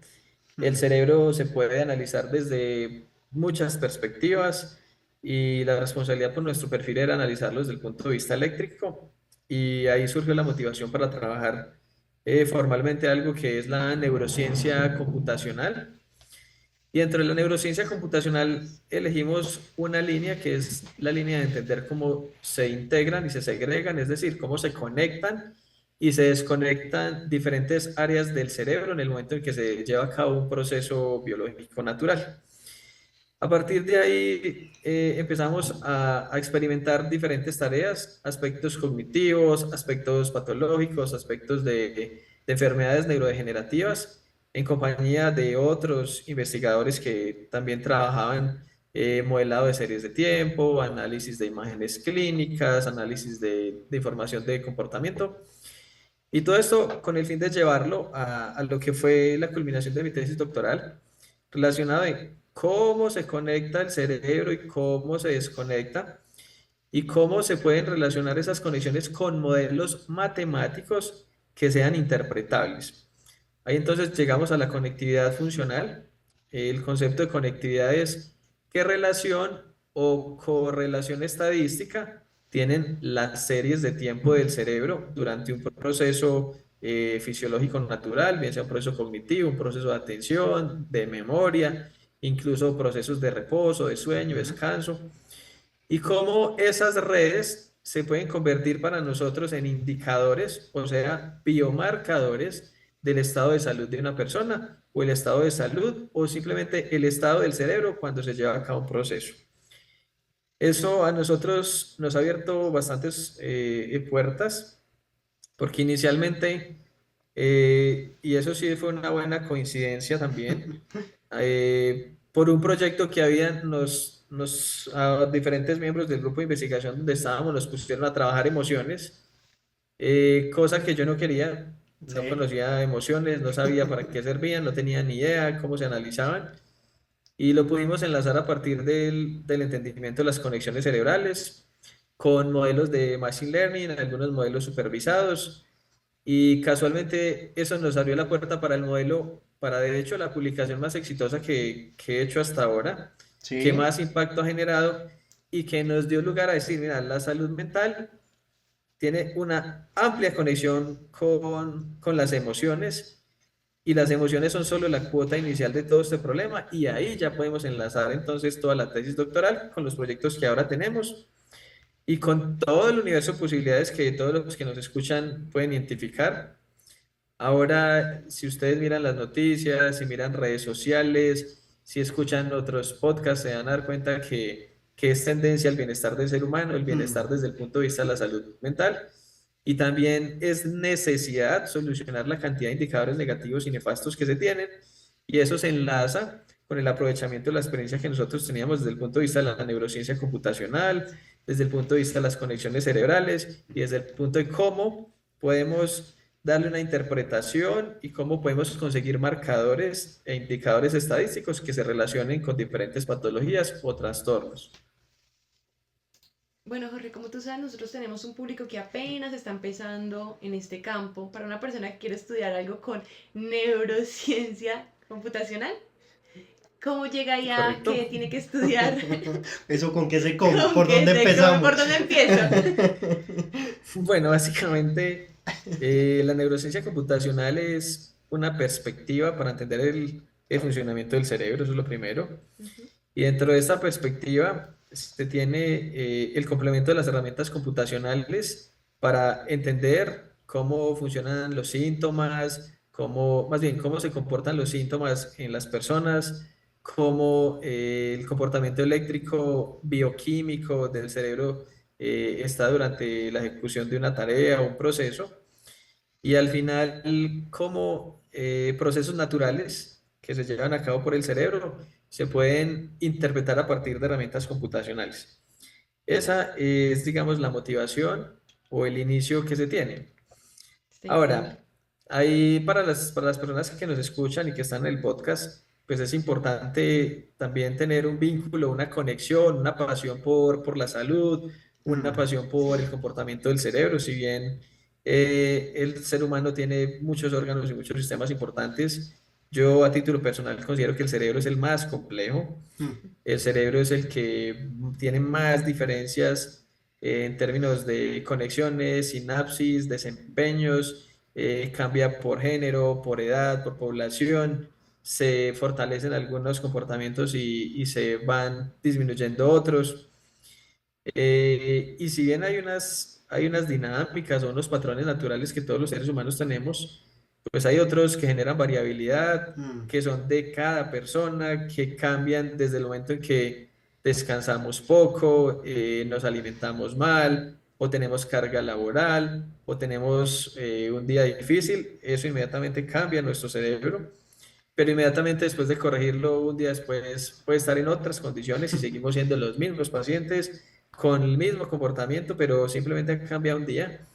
[SPEAKER 6] el
[SPEAKER 5] Mm.
[SPEAKER 6] cerebro se puede analizar desde muchas perspectivas y la responsabilidad por nuestro perfil era analizarlo desde el punto de vista eléctrico y ahí surgió la motivación para trabajar formalmente algo que es la neurociencia computacional. Y dentro de la neurociencia computacional elegimos una línea que es la línea de entender cómo se integran y se segregan, es decir, cómo se conectan y se desconectan diferentes áreas del cerebro en el momento en que se lleva a cabo un proceso biológico natural. A partir de ahí empezamos a experimentar diferentes tareas, aspectos cognitivos, aspectos patológicos, aspectos de enfermedades neurodegenerativas, en compañía de otros investigadores que también trabajaban modelado de series de tiempo, análisis de imágenes clínicas, análisis de información de comportamiento. Y todo esto con el fin de llevarlo a lo que fue la culminación de mi tesis doctoral, relacionado en cómo se conecta el cerebro y cómo se desconecta y cómo se pueden relacionar esas conexiones con modelos matemáticos que sean interpretables. Ahí entonces llegamos a la conectividad funcional. El concepto de conectividad es qué relación o correlación estadística tienen las series de tiempo del cerebro durante un proceso fisiológico natural, bien sea un proceso cognitivo, un proceso de atención, de memoria, incluso procesos de reposo, de sueño,
[SPEAKER 5] Ujú.
[SPEAKER 6] descanso, y cómo esas redes se pueden convertir para nosotros en indicadores, o sea, biomarcadores del estado de salud de una persona o el estado de salud o simplemente el estado del cerebro cuando se lleva a cabo un proceso. Eso a nosotros nos ha abierto bastantes puertas porque inicialmente, y eso sí fue una buena coincidencia también, por un proyecto que había, a diferentes miembros del grupo de investigación donde estábamos, nos pusieron a trabajar emociones, cosa que yo no quería, no
[SPEAKER 5] Sí.
[SPEAKER 6] conocía emociones, no sabía para qué servían, no tenía ni idea cómo se analizaban, y lo pudimos enlazar a partir del entendimiento de las conexiones cerebrales con modelos de Machine Learning, algunos modelos supervisados, y casualmente eso nos abrió la puerta para el modelo, para de hecho la publicación más exitosa que he hecho hasta ahora, que
[SPEAKER 5] Sí.
[SPEAKER 6] más impacto ha generado y que nos dio lugar a decir, mira, la salud mental tiene una amplia conexión con las emociones y las emociones son solo la cuota inicial de todo este problema y ahí ya podemos enlazar entonces toda la tesis doctoral con los proyectos que ahora tenemos y con todo el universo de posibilidades que todos los que nos escuchan pueden identificar. Ahora, si ustedes miran las noticias, si miran redes sociales, si escuchan otros podcasts, se van a dar cuenta que es tendencia al bienestar del ser humano, el
[SPEAKER 5] Mm.
[SPEAKER 6] bienestar desde el punto de vista de la salud mental. y también es necesidad solucionar la cantidad de indicadores negativos y nefastos que se tienen, y eso se enlaza con el aprovechamiento de la experiencia que nosotros teníamos desde el punto de vista de la neurociencia computacional, desde el punto de vista de las conexiones cerebrales y desde el punto de cómo podemos darle una interpretación y cómo podemos conseguir marcadores e indicadores estadísticos que se relacionen con diferentes patologías o trastornos.
[SPEAKER 7] Bueno, Jorge, como tú sabes, nosotros tenemos un público que apenas está empezando en este campo. Para una persona que quiere estudiar algo con neurociencia computacional, ¿cómo llega ahí a
[SPEAKER 6] ¿Correcto?
[SPEAKER 7] qué tiene que estudiar?
[SPEAKER 5] ¿Eso con qué se come?
[SPEAKER 7] ¿Con
[SPEAKER 5] ¿Por
[SPEAKER 7] qué
[SPEAKER 5] dónde
[SPEAKER 7] se come?
[SPEAKER 5] empezamos?
[SPEAKER 7] ¿Por dónde empiezo?
[SPEAKER 6] Bueno, básicamente la neurociencia computacional es una perspectiva para entender el funcionamiento del cerebro, eso es lo primero.
[SPEAKER 7] Ujú.
[SPEAKER 6] Y dentro de esta perspectiva se tiene el complemento de las herramientas computacionales para entender cómo funcionan los síntomas, cómo, más bien, cómo se comportan los síntomas en las personas, cómo el comportamiento eléctrico bioquímico del cerebro está durante la ejecución de una tarea o un proceso, y al final cómo procesos naturales que se llevan a cabo por el cerebro se pueden interpretar a partir de herramientas computacionales. Esa es, digamos, la motivación o el inicio que se tiene.
[SPEAKER 7] Está increíble.
[SPEAKER 6] Ahora, ahí para las personas que nos escuchan y que están en el podcast, pues es importante también tener un vínculo, una conexión, una pasión por la salud, una
[SPEAKER 5] Mm.
[SPEAKER 6] pasión por el comportamiento del cerebro. Si bien el ser humano tiene muchos órganos y muchos sistemas importantes, yo a título personal considero que el cerebro es el más complejo.
[SPEAKER 5] Mm.
[SPEAKER 6] El cerebro es el que tiene más diferencias en términos de conexiones, sinapsis, desempeños, cambia por género, por edad, por población, se fortalecen algunos comportamientos y se van disminuyendo otros. Y si bien hay unas dinámicas o unos patrones naturales que todos los seres humanos tenemos, pues hay otros que generan variabilidad,
[SPEAKER 5] Mm.
[SPEAKER 6] que son de cada persona, que cambian desde el momento en que descansamos poco, nos alimentamos mal, o tenemos carga laboral, o tenemos un día difícil. Eso inmediatamente cambia nuestro cerebro, pero inmediatamente después de corregirlo, un día después puede estar en otras condiciones y seguimos siendo los mismos pacientes con el mismo comportamiento, pero simplemente cambia un día.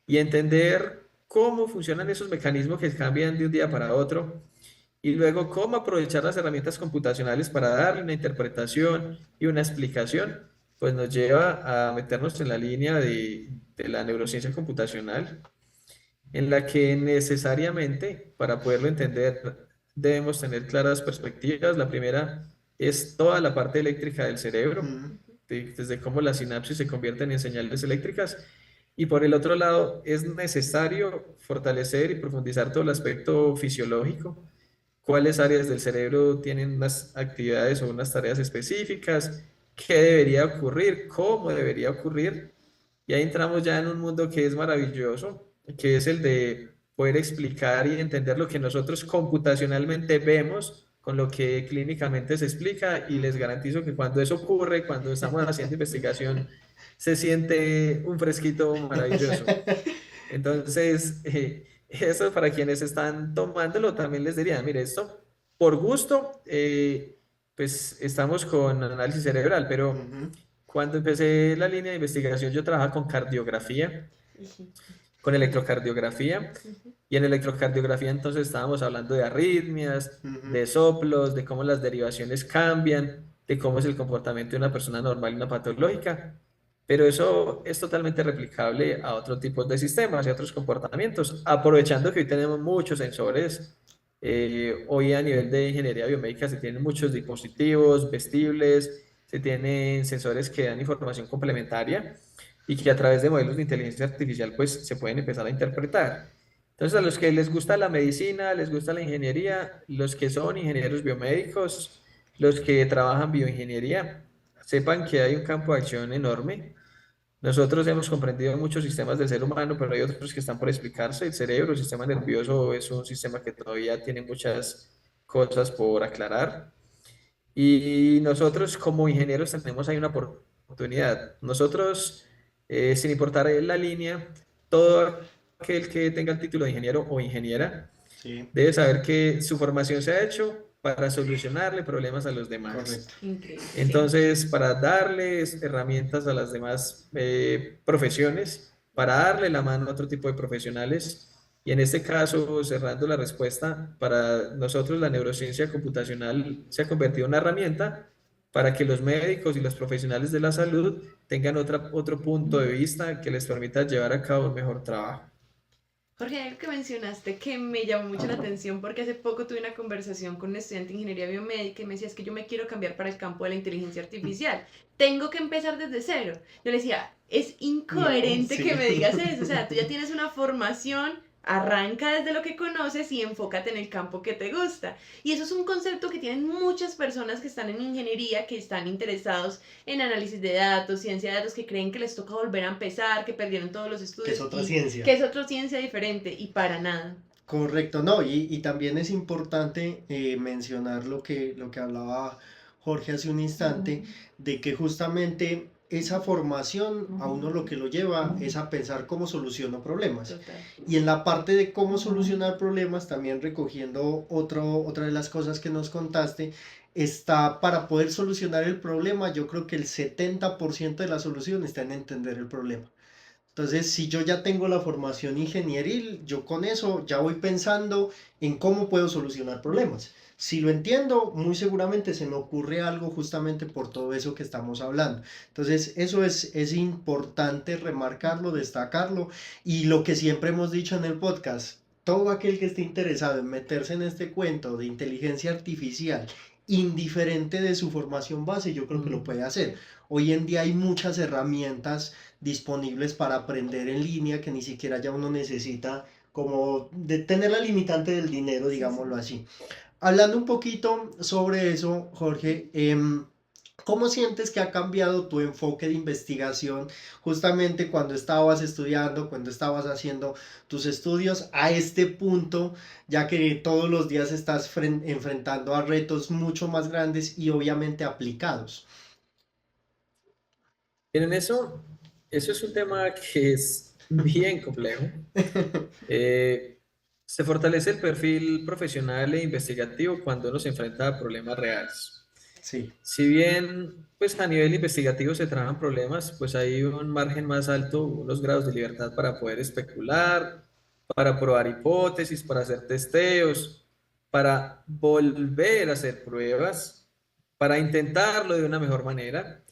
[SPEAKER 6] Y entender cómo funcionan esos mecanismos que cambian de un día para otro, y luego cómo aprovechar las herramientas computacionales para darle una interpretación y una explicación, pues nos lleva a meternos en la línea de la neurociencia computacional, en la que necesariamente para poderlo entender debemos tener claras perspectivas. La primera es toda la parte eléctrica del cerebro,
[SPEAKER 5] Mm.
[SPEAKER 6] desde cómo las sinapsis se convierten en señales eléctricas. Y por el otro lado, es necesario fortalecer y profundizar todo el aspecto fisiológico, cuáles áreas del cerebro tienen unas actividades o unas tareas específicas, qué debería ocurrir, cómo debería ocurrir. Y ahí entramos ya en un mundo que es maravilloso, que es el de poder explicar y entender lo que nosotros computacionalmente vemos con lo que clínicamente se explica, y les garantizo que cuando eso ocurre, cuando estamos haciendo investigación, se siente un fresquito maravilloso. Entonces, eso para quienes están tomándolo, también les diría, mire, esto por gusto, pues estamos con análisis cerebral, pero
[SPEAKER 5] Ujú.
[SPEAKER 6] cuando empecé la línea de investigación yo trabajaba con cardiografía,
[SPEAKER 7] Ujú.
[SPEAKER 6] con electrocardiografía,
[SPEAKER 7] Ujú.
[SPEAKER 6] y en electrocardiografía entonces estábamos hablando de arritmias,
[SPEAKER 5] Ujú.
[SPEAKER 6] de soplos, de cómo las derivaciones cambian, de cómo es el comportamiento de una persona normal y una patológica. Pero eso es totalmente replicable a otros tipos de sistemas y a otros comportamientos, aprovechando que hoy tenemos muchos sensores. Hoy a nivel de ingeniería biomédica se tienen muchos dispositivos vestibles, se tienen sensores que dan información complementaria y que a través de modelos de inteligencia artificial pues se pueden empezar a interpretar. Entonces, a los que les gusta la medicina, les gusta la ingeniería, los que son ingenieros biomédicos, los que trabajan bioingeniería, sepan que hay un campo de acción enorme. Nosotros hemos comprendido muchos sistemas del ser humano, pero hay otros que están por explicarse. El cerebro, el sistema nervioso, es un sistema que todavía tiene muchas cosas por aclarar. Y nosotros como ingenieros tenemos ahí una oportunidad. Nosotros, sin importar la línea, todo aquel que tenga el título de ingeniero o ingeniera
[SPEAKER 5] Sí,
[SPEAKER 6] debe saber que su formación se ha hecho para solucionarle problemas a los demás.
[SPEAKER 5] correcto.
[SPEAKER 7] Increíble, sí.
[SPEAKER 6] Entonces, para darles herramientas a las demás profesiones, para darle la mano a otro tipo de profesionales, y en este caso, cerrando la respuesta, para nosotros la neurociencia computacional se ha convertido en una herramienta para que los médicos y los profesionales de la salud tengan otro punto de vista que les permita llevar a cabo un mejor trabajo.
[SPEAKER 7] Jorge, hay algo que mencionaste que me llamó mucho la atención porque hace poco tuve una conversación con un estudiante de ingeniería biomédica y me decía, es que yo me quiero cambiar para el campo de la inteligencia artificial. Tengo que empezar desde cero. Yo le decía, es incoherente
[SPEAKER 5] No, sí.
[SPEAKER 7] que me digas eso. O sea, tú ya tienes una formación, arranca desde lo que conoces y enfócate en el campo que te gusta. Y eso es un concepto que tienen muchas personas que están en ingeniería, que están interesados en análisis de datos, ciencia de datos, que creen que les toca volver a empezar, que perdieron todos los estudios.
[SPEAKER 5] Que es otra
[SPEAKER 7] y
[SPEAKER 5] ciencia.
[SPEAKER 7] que es otra ciencia diferente y para nada.
[SPEAKER 5] Correcto, no, y también es importante mencionar lo que hablaba Jorge hace un instante, de que justamente esa formación a uno lo que lo lleva es a pensar cómo soluciono problemas.
[SPEAKER 7] Total.
[SPEAKER 5] Y en la parte de cómo solucionar problemas, también recogiendo otra de las cosas que nos contaste, está para poder solucionar el problema, yo creo que el 70% de la solución está en entender el problema. Entonces, si yo ya tengo la formación ingenieril, yo con eso ya voy pensando en cómo puedo solucionar problemas. Si lo entiendo, muy seguramente se me ocurre algo justamente por todo eso que estamos hablando. Entonces, eso es importante remarcarlo, destacarlo. Y lo que siempre hemos dicho en el podcast, todo aquel que esté interesado en meterse en este cuento de inteligencia artificial, indiferente de su formación base, yo creo que lo puede hacer. Hoy en día hay muchas herramientas disponibles para aprender en línea que ni siquiera ya uno necesita como de tener la limitante del dinero, digámoslo así. Hablando un poquito sobre eso, Jorge, ¿cómo sientes que ha cambiado tu enfoque de investigación justamente cuando estabas estudiando, cuando estabas haciendo tus estudios a este punto, ya que todos los días estás enfrentando a retos mucho más grandes y obviamente aplicados?
[SPEAKER 6] Miren, eso es un tema que es bien complejo. Se fortalece el perfil profesional e investigativo cuando uno se enfrenta a problemas reales.
[SPEAKER 5] Sí,
[SPEAKER 6] Si bien, pues a nivel investigativo se trabajan problemas, pues hay un margen más alto, unos grados de libertad para poder especular, para probar hipótesis, para hacer testeos, para volver a hacer pruebas, para intentarlo de una mejor manera.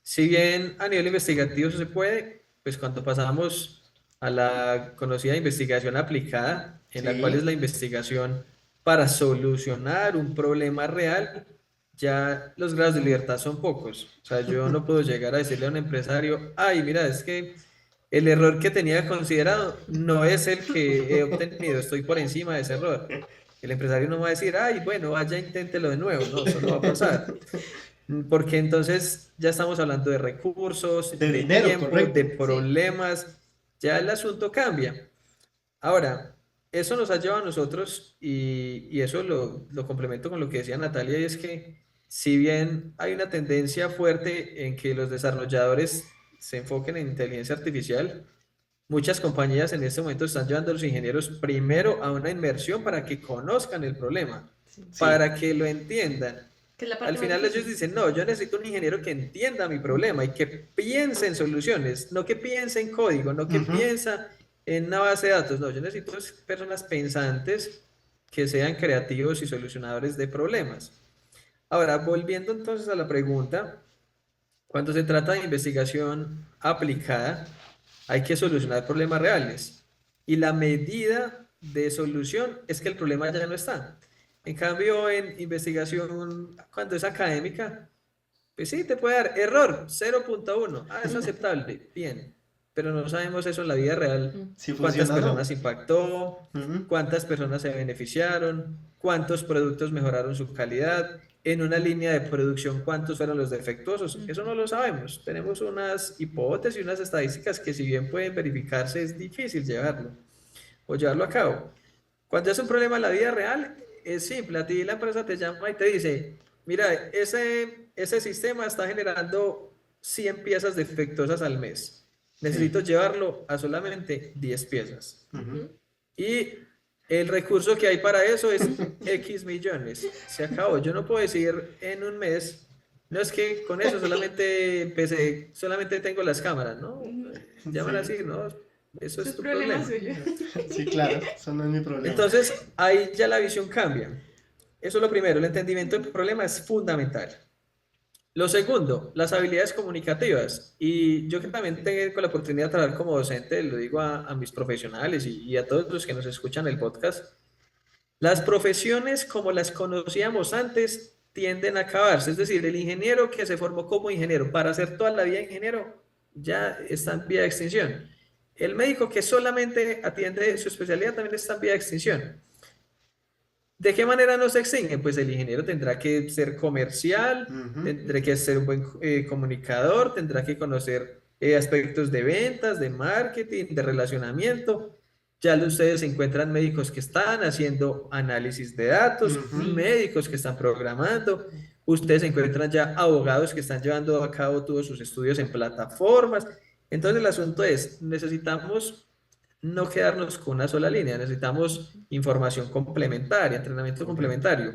[SPEAKER 6] Si bien a nivel investigativo eso se puede, pues cuando pasamos a la conocida investigación aplicada, en la cual es
[SPEAKER 5] sí,
[SPEAKER 6] la investigación para solucionar un problema real, ya los grados de libertad son pocos. O sea, yo no puedo llegar a decirle a un empresario, ay, mira, es que el error que tenía considerado no es el que he obtenido, estoy por encima de ese error. El empresario no va a decir, ay, bueno, vaya, inténtelo de nuevo. No, eso no va a pasar. Porque entonces ya estamos hablando de recursos,
[SPEAKER 5] de
[SPEAKER 6] de
[SPEAKER 5] dinero,
[SPEAKER 6] tiempo,
[SPEAKER 5] correcto.
[SPEAKER 6] de problemas, ya el asunto cambia. Ahora, eso nos ha llevado a nosotros, y eso lo complemento con lo que decía Natalia, y es que si bien hay una tendencia fuerte en que los desarrolladores se enfoquen en inteligencia artificial, muchas compañías en este momento están llevando a los ingenieros primero a una inmersión para que conozcan el problema,
[SPEAKER 7] Sí.
[SPEAKER 5] Sí,
[SPEAKER 6] para que lo entiendan.
[SPEAKER 7] Que es la
[SPEAKER 6] Al
[SPEAKER 7] parte más
[SPEAKER 6] final ellos
[SPEAKER 7] difícil.
[SPEAKER 6] dicen, no, yo necesito un ingeniero que entienda mi problema y que piense en soluciones, no que piense en código, no que
[SPEAKER 5] ujú,
[SPEAKER 6] piensa en una base de datos. No, yo necesito personas pensantes que sean creativos y solucionadores de problemas. Ahora, volviendo entonces a la pregunta, cuando se trata de investigación aplicada, hay que solucionar problemas reales. Y la medida de solución es que el problema ya no está. En cambio, en investigación, cuando es académica, pues sí, te puede dar error 0.1. Ah, es aceptable, bien. Pero no sabemos eso en la vida real.
[SPEAKER 7] Mm.
[SPEAKER 5] si
[SPEAKER 6] ¿Cuántas
[SPEAKER 5] funciona o no.
[SPEAKER 6] personas impactó?
[SPEAKER 5] Ujú,
[SPEAKER 6] ¿Cuántas personas se beneficiaron? ¿Cuántos productos mejoraron su calidad? En una línea de producción, ¿cuántos fueron los defectuosos? Eso no lo sabemos. Tenemos unas hipótesis, unas estadísticas que si bien pueden verificarse, es difícil llevarlo o llevarlo a cabo. Cuando es un problema en la vida real, es simple. A ti la empresa te llama y te dice, mira, ese sistema está generando 100 piezas defectuosas al mes. necesito llevarlo a solamente 10 piezas.
[SPEAKER 5] Ujú.
[SPEAKER 6] Y el recurso que hay para eso es X millones. Se acabó. Yo no puedo decir en un mes, no es que con eso solamente empecé, solamente tengo las cámaras, ¿no? Llaman así, ¿no? Eso es
[SPEAKER 7] Es
[SPEAKER 6] tu
[SPEAKER 7] problema
[SPEAKER 6] problema.
[SPEAKER 7] suyo.
[SPEAKER 5] Sí, claro, eso no es mi problema.
[SPEAKER 6] Entonces, ahí ya la visión cambia. Eso es lo primero, el entendimiento del problema es fundamental. Lo segundo, las habilidades comunicativas. Y yo que también tengo la oportunidad de trabajar como docente, lo digo a mis profesionales y a todos los que nos escuchan el podcast, las profesiones como las conocíamos antes tienden a acabarse. Es decir, el ingeniero que se formó como ingeniero para hacer toda la vida ingeniero ya está en vía de extinción. El médico que solamente atiende su especialidad también está en vía de extinción. ¿De qué manera no se extingue? Pues el ingeniero tendrá que ser comercial,
[SPEAKER 5] Ujú.
[SPEAKER 6] tendrá que ser un buen comunicador, tendrá que conocer aspectos de ventas, de marketing, de relacionamiento. Ya ustedes encuentran médicos que están haciendo análisis de datos,
[SPEAKER 5] Ujú.
[SPEAKER 6] médicos que están programando, ustedes encuentran ya abogados que están llevando a cabo todos sus estudios en plataformas. Entonces el asunto es, necesitamos no quedarnos con una sola línea, necesitamos información complementaria, entrenamiento complementario.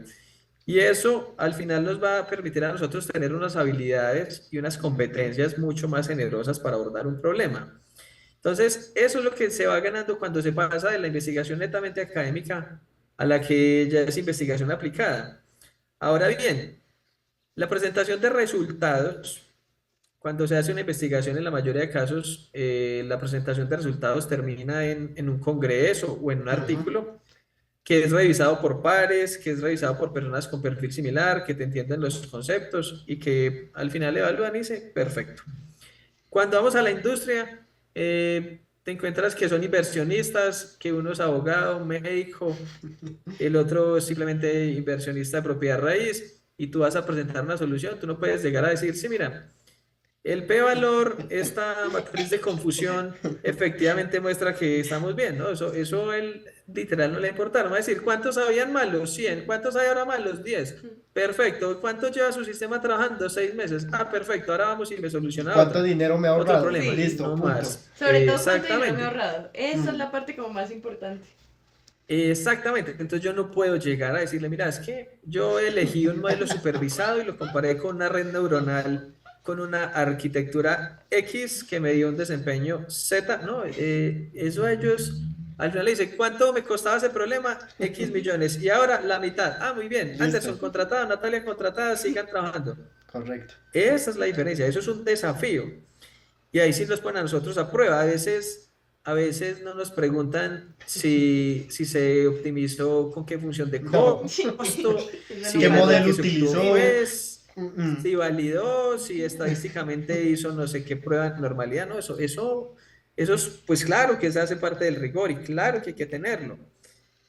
[SPEAKER 6] Y eso al final nos va a permitir a nosotros tener unas habilidades y unas competencias mucho más generosas para abordar un problema. Entonces, eso es lo que se va ganando cuando se pasa de la investigación netamente académica a la que ya es investigación aplicada. Ahora bien, la presentación de resultados, cuando se hace una investigación, en la mayoría de casos, la presentación de resultados termina en un congreso o en un
[SPEAKER 5] Ajá.
[SPEAKER 6] artículo que es revisado por pares, que es revisado por personas con perfil similar, que te entienden los conceptos y que al final evalúan y dicen, perfecto. Cuando vamos a la industria, te encuentras que son inversionistas, que uno es abogado, médico, el otro es simplemente inversionista de propiedad raíz, y tú vas a presentar una solución, tú no puedes llegar a decir, sí, mira, el p-valor, esta matriz de confusión, efectivamente muestra que estamos bien, ¿no? Eso él literal no le importa, no va a decir, ¿cuántos habían malos? 100, ¿cuántos hay ahora malos? 10. Perfecto, ¿cuánto lleva su sistema trabajando? 6 meses. Ah, perfecto, ahora vamos y me soluciona
[SPEAKER 5] ¿Cuánto dinero me ha
[SPEAKER 6] otro
[SPEAKER 5] ahorrado?
[SPEAKER 6] problema.
[SPEAKER 5] Listo,
[SPEAKER 6] No
[SPEAKER 5] punto.
[SPEAKER 6] más.
[SPEAKER 7] Sobre todo cuánto dinero me he
[SPEAKER 6] Exactamente.
[SPEAKER 7] ahorrado. Esa es la parte como más importante.
[SPEAKER 6] Exactamente, entonces yo no puedo llegar a decirle, mira, es que yo elegí un modelo supervisado y lo comparé con una red neuronal, con una arquitectura X que me dio un desempeño Z, no, eso a ellos al final le dicen, ¿cuánto me costaba ese problema? X millones, y ahora la mitad, ah, muy bien,
[SPEAKER 5] Listo.
[SPEAKER 6] Anderson contratado, Natalia contratada, sigan trabajando.
[SPEAKER 5] Correcto.
[SPEAKER 6] Esa es la diferencia, eso es un desafío, y ahí sí nos ponen a nosotros a prueba, a veces no nos preguntan si se optimizó con qué función de
[SPEAKER 5] No.
[SPEAKER 6] costo,
[SPEAKER 7] Esa
[SPEAKER 6] si
[SPEAKER 7] no
[SPEAKER 5] ¿Qué
[SPEAKER 7] me
[SPEAKER 6] el
[SPEAKER 5] modelo
[SPEAKER 6] que se
[SPEAKER 5] utilizó?
[SPEAKER 6] obtuvo es,
[SPEAKER 5] Mm.
[SPEAKER 6] si validó, si estadísticamente hizo no sé qué prueba de normalidad, no, eso es, pues claro que se hace parte del rigor y claro que hay que tenerlo,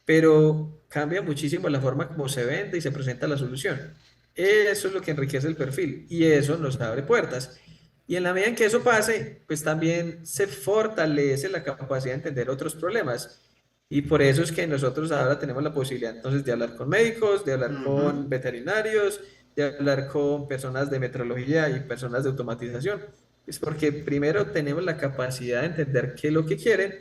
[SPEAKER 6] pero cambia muchísimo la forma como se vende y se presenta la solución. Eso es lo que enriquece el perfil y eso nos abre puertas. Y en la medida en que eso pase, pues también se fortalece la capacidad de entender otros problemas. Y por eso es que nosotros ahora tenemos la posibilidad entonces de hablar con médicos, de hablar con
[SPEAKER 5] Ujú.
[SPEAKER 6] veterinarios, de hablar con personas de metrología y personas de automatización. Es porque primero tenemos la capacidad de entender qué es lo que quieren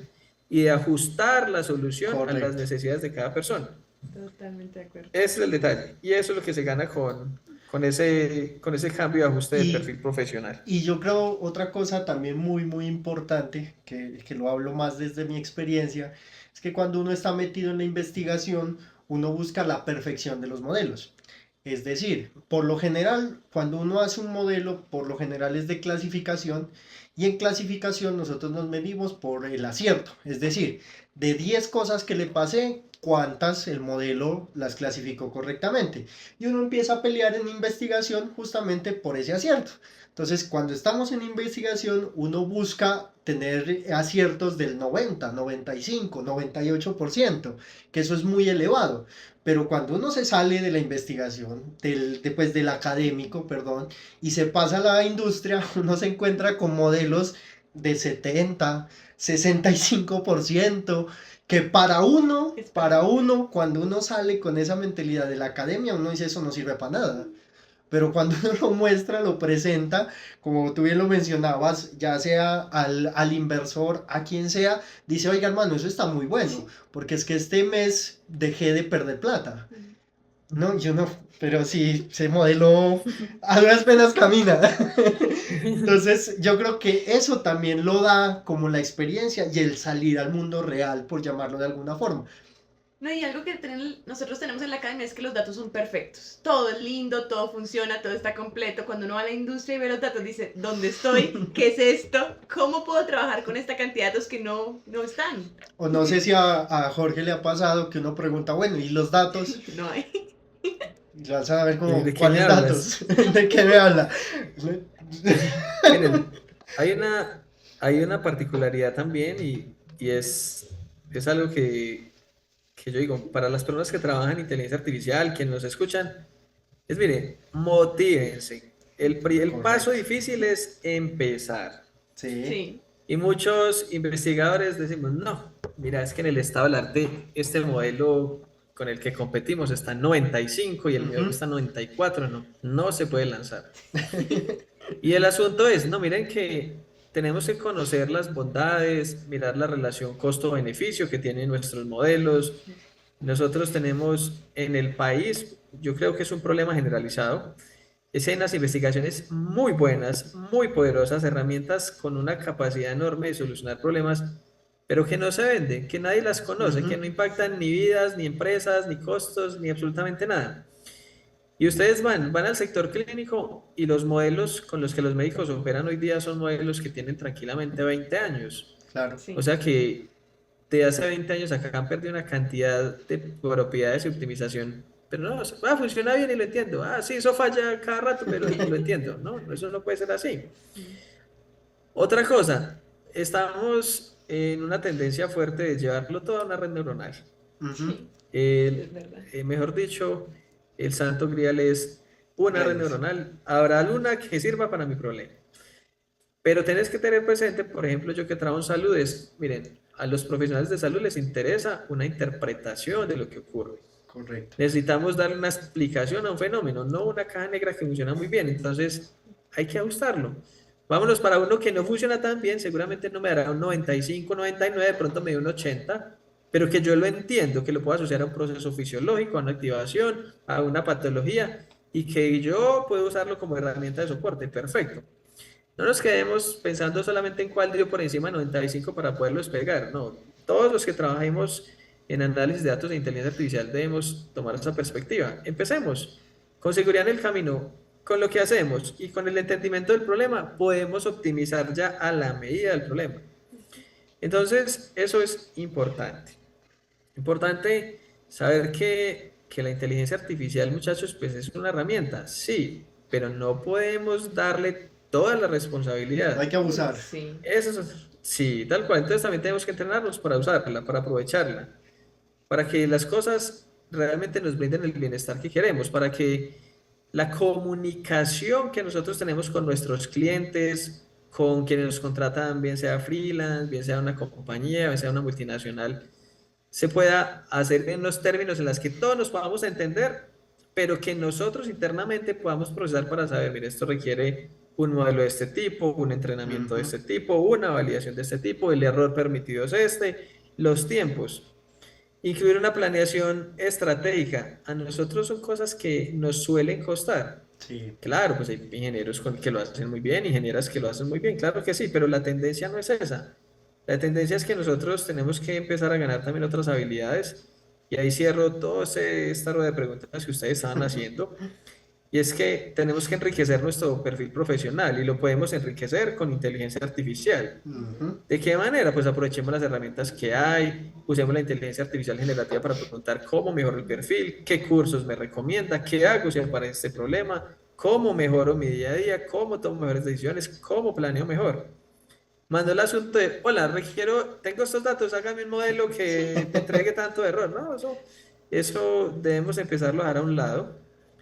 [SPEAKER 6] y de ajustar la solución a las
[SPEAKER 5] Correcto.
[SPEAKER 6] necesidades de cada persona.
[SPEAKER 7] Totalmente de acuerdo.
[SPEAKER 6] Ese es el detalle. Y eso es lo que se gana con ese cambio de ajuste de
[SPEAKER 5] Y,
[SPEAKER 6] perfil profesional.
[SPEAKER 5] y yo creo otra cosa también muy, muy importante, que lo hablo más desde mi experiencia, es que cuando uno está metido en la investigación, uno busca la perfección de los modelos. Es decir, por lo general, cuando uno hace un modelo, por lo general es de clasificación, y en clasificación nosotros nos medimos por el acierto. Es decir, de 10 cosas que le pasé, ¿cuántas el modelo las clasificó correctamente? Y uno empieza a pelear en investigación justamente por ese acierto. Entonces, cuando estamos en investigación, uno busca tener aciertos del 90, 95, 98%, que eso es muy elevado. Pero cuando uno se sale de la investigación, del académico, perdón, y se pasa a la industria, uno se encuentra con modelos de 70, 65%, que para uno, cuando uno sale con esa mentalidad de la academia, uno dice eso no sirve para nada. pero cuando uno lo muestra, lo presenta, como tú bien lo mencionabas, ya sea al inversor, a quien sea, dice, oiga hermano, eso está muy bueno, porque es que este mes dejé de perder plata. No, yo no, pero sí, ese modelo a duras penas camina. Entonces, yo creo que eso también lo da como la experiencia y el salir al mundo real, por llamarlo de alguna forma.
[SPEAKER 7] No, y algo que nosotros tenemos en la academia es que los datos son perfectos. Todo es lindo, todo funciona, todo está completo. Cuando uno va a la industria y ve los datos, dice, ¿dónde estoy? ¿Qué es esto? ¿Cómo puedo trabajar con esta cantidad de datos que no están?
[SPEAKER 5] O no sé si a Jorge le ha pasado que uno pregunta, bueno, ¿y los datos?
[SPEAKER 7] No hay.
[SPEAKER 5] Y vas a ver como,
[SPEAKER 6] ¿De qué
[SPEAKER 5] ¿cuáles
[SPEAKER 6] me
[SPEAKER 5] datos? ¿De qué me habla?
[SPEAKER 6] Miren, hay una particularidad también y es algo que yo digo, para las personas que trabajan en inteligencia artificial, quienes nos escuchan, mire, motívense. El paso
[SPEAKER 5] Correcto.
[SPEAKER 6] difícil es empezar.
[SPEAKER 5] Sí,
[SPEAKER 7] Sí.
[SPEAKER 6] Y muchos investigadores decimos, no, mira, es que en el estado del arte este modelo con el que competimos está en 95 y el mío
[SPEAKER 5] ujú,
[SPEAKER 6] está en 94, no se puede lanzar. Y el asunto es, no, miren que tenemos que conocer las bondades, mirar la relación costo-beneficio que tienen nuestros modelos. Nosotros tenemos en el país, yo creo que es un problema generalizado, es en las investigaciones muy buenas, muy poderosas, herramientas con una capacidad enorme de solucionar problemas, pero que no se venden, que nadie las conoce, que
[SPEAKER 5] ujú.
[SPEAKER 6] no impactan ni vidas, ni empresas, ni costos, ni absolutamente nada. Y ustedes van al sector clínico y los modelos con los que los médicos operan hoy día son modelos que tienen tranquilamente 20 años.
[SPEAKER 5] Claro.
[SPEAKER 6] O
[SPEAKER 7] Sí.
[SPEAKER 6] sea que de hace 20 años acá han perdido una cantidad de propiedades y optimización. Pero no, funciona bien y lo entiendo. Ah, sí, eso falla cada rato, pero lo entiendo. No, eso no puede ser así. Otra cosa, estamos en una tendencia fuerte de llevarlo todo a una red neuronal.
[SPEAKER 5] Ujú.
[SPEAKER 7] Sí, sí, es
[SPEAKER 6] El,
[SPEAKER 7] verdad.
[SPEAKER 6] Mejor dicho, el santo grial es una red
[SPEAKER 5] Redes.
[SPEAKER 6] neuronal. Habrá alguna que sirva para mi problema. Pero tenés que tener presente, por ejemplo, yo que trabajo en salud, miren, a los profesionales de salud les interesa una interpretación de lo que ocurre.
[SPEAKER 5] Correcto.
[SPEAKER 6] Necesitamos darle una explicación a un fenómeno, no una caja negra que funciona muy bien. Entonces, hay que ajustarlo. Vámonos para uno que no funciona tan bien, seguramente no me dará un 95, 99, de pronto me dio un 80, pero que yo lo entiendo, que lo puedo asociar a un proceso fisiológico, a una activación, a una patología, y que yo puedo usarlo como herramienta de soporte. Perfecto. No nos quedemos pensando solamente en cuál dio por encima de 95 para poderlo despegar. No, todos los que trabajemos en análisis de datos de inteligencia artificial debemos tomar esa perspectiva. Empecemos con seguridad en el camino, con lo que hacemos y con el entendimiento del problema, podemos optimizar ya a la medida del problema. Entonces, eso es importante. Importante saber que la inteligencia artificial, muchachos, pues es una herramienta, sí, pero no podemos darle toda la
[SPEAKER 5] No
[SPEAKER 6] responsabilidad.
[SPEAKER 5] hay que abusar.
[SPEAKER 7] Sí.
[SPEAKER 6] Eso es, sí, tal cual. Entonces también tenemos que entrenarnos para usarla, para aprovecharla, para que las cosas realmente nos brinden el bienestar que queremos, para que la comunicación que nosotros tenemos con nuestros clientes, con quienes nos contratan, bien sea freelance, bien sea una compañía, bien sea una multinacional, se pueda hacer en los términos en los que todos nos podamos entender, pero que nosotros internamente podamos procesar para saber, mire, esto requiere un modelo de este tipo, un entrenamiento de
[SPEAKER 5] Ujú.
[SPEAKER 6] este tipo, una validación de este tipo, el error permitido es este, los tiempos. Incluir una planeación estratégica. A nosotros son cosas que nos suelen costar.
[SPEAKER 5] Sí.
[SPEAKER 6] Claro, pues hay ingenieros que lo hacen muy bien, ingenieras que lo hacen muy bien, claro que sí, pero la tendencia no es esa. La tendencia es que nosotros tenemos que empezar a ganar también otras habilidades. Y ahí cierro todo esta rueda de preguntas que ustedes estaban haciendo. Y es que tenemos que enriquecer nuestro perfil profesional y lo podemos enriquecer con inteligencia artificial.
[SPEAKER 5] Ujú.
[SPEAKER 6] ¿De qué manera? Pues aprovechemos las herramientas que hay, usemos la inteligencia artificial generativa para preguntar cómo mejoro el perfil, qué cursos me recomienda, qué hago si para este problema, cómo mejoro mi día a día, cómo tomo mejores decisiones, cómo planeo mejor. Mandó el asunto de, hola, tengo estos datos, hágame un modelo que me entregue tanto error. No, eso debemos empezarlo a dejar a un lado,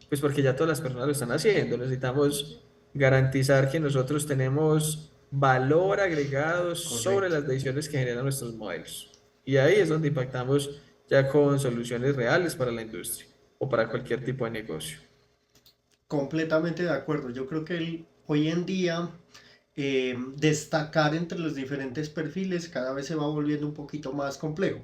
[SPEAKER 6] pues porque ya todas las personas lo están haciendo. Necesitamos garantizar que nosotros tenemos valor agregado sobre
[SPEAKER 5] Correcto.
[SPEAKER 6] las decisiones que generan nuestros modelos. Y ahí es donde impactamos ya con soluciones reales para la industria o para cualquier tipo de negocio.
[SPEAKER 5] Completamente de acuerdo. Yo creo que hoy en día destacar entre los diferentes perfiles cada vez se va volviendo un poquito más complejo,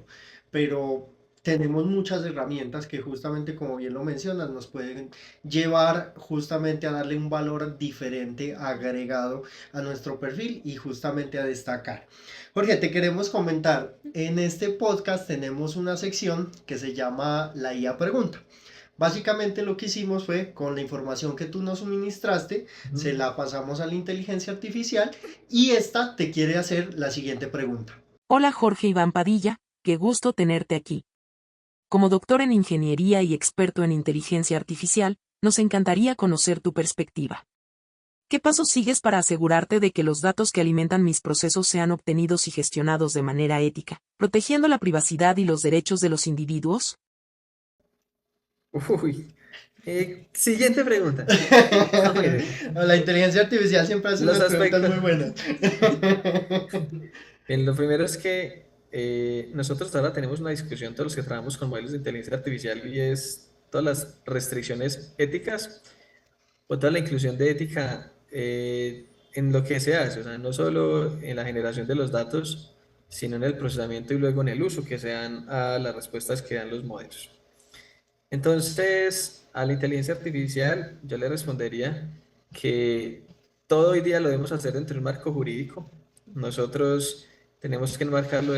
[SPEAKER 5] pero tenemos muchas herramientas que justamente, como bien lo mencionas, nos pueden llevar justamente a darle un valor diferente, agregado a nuestro perfil y justamente a destacar. Jorge, te queremos comentar, en este podcast tenemos una sección que se llama La IA Pregunta. Básicamente lo que hicimos fue, con la información que tú nos suministraste, se la pasamos a la inteligencia artificial y esta te quiere hacer la siguiente pregunta.
[SPEAKER 8] Hola Jorge Iván Padilla, qué gusto tenerte aquí. Como doctor en ingeniería y experto en inteligencia artificial, nos encantaría conocer tu perspectiva. ¿Qué pasos sigues para asegurarte de que los datos que alimentan mis procesos sean obtenidos y gestionados de manera ética, protegiendo la privacidad y los derechos de los individuos?
[SPEAKER 6] Uy, siguiente pregunta. No, mire,
[SPEAKER 5] La inteligencia artificial siempre hace
[SPEAKER 6] los
[SPEAKER 5] unas preguntas
[SPEAKER 6] aspectos.
[SPEAKER 5] muy buenas.
[SPEAKER 6] Bien, lo primero es que nosotros ahora tenemos una discusión, todos los que trabajamos con modelos de inteligencia artificial, y es todas las restricciones éticas o toda la inclusión de ética en lo que se hace, o sea, no solo en la generación de los datos, sino en el procesamiento y luego en el uso que se dan a las respuestas que dan los modelos. Entonces, a la inteligencia artificial yo le respondería que todo hoy día lo debemos hacer dentro de un marco jurídico. Nosotros tenemos que enmarcarlo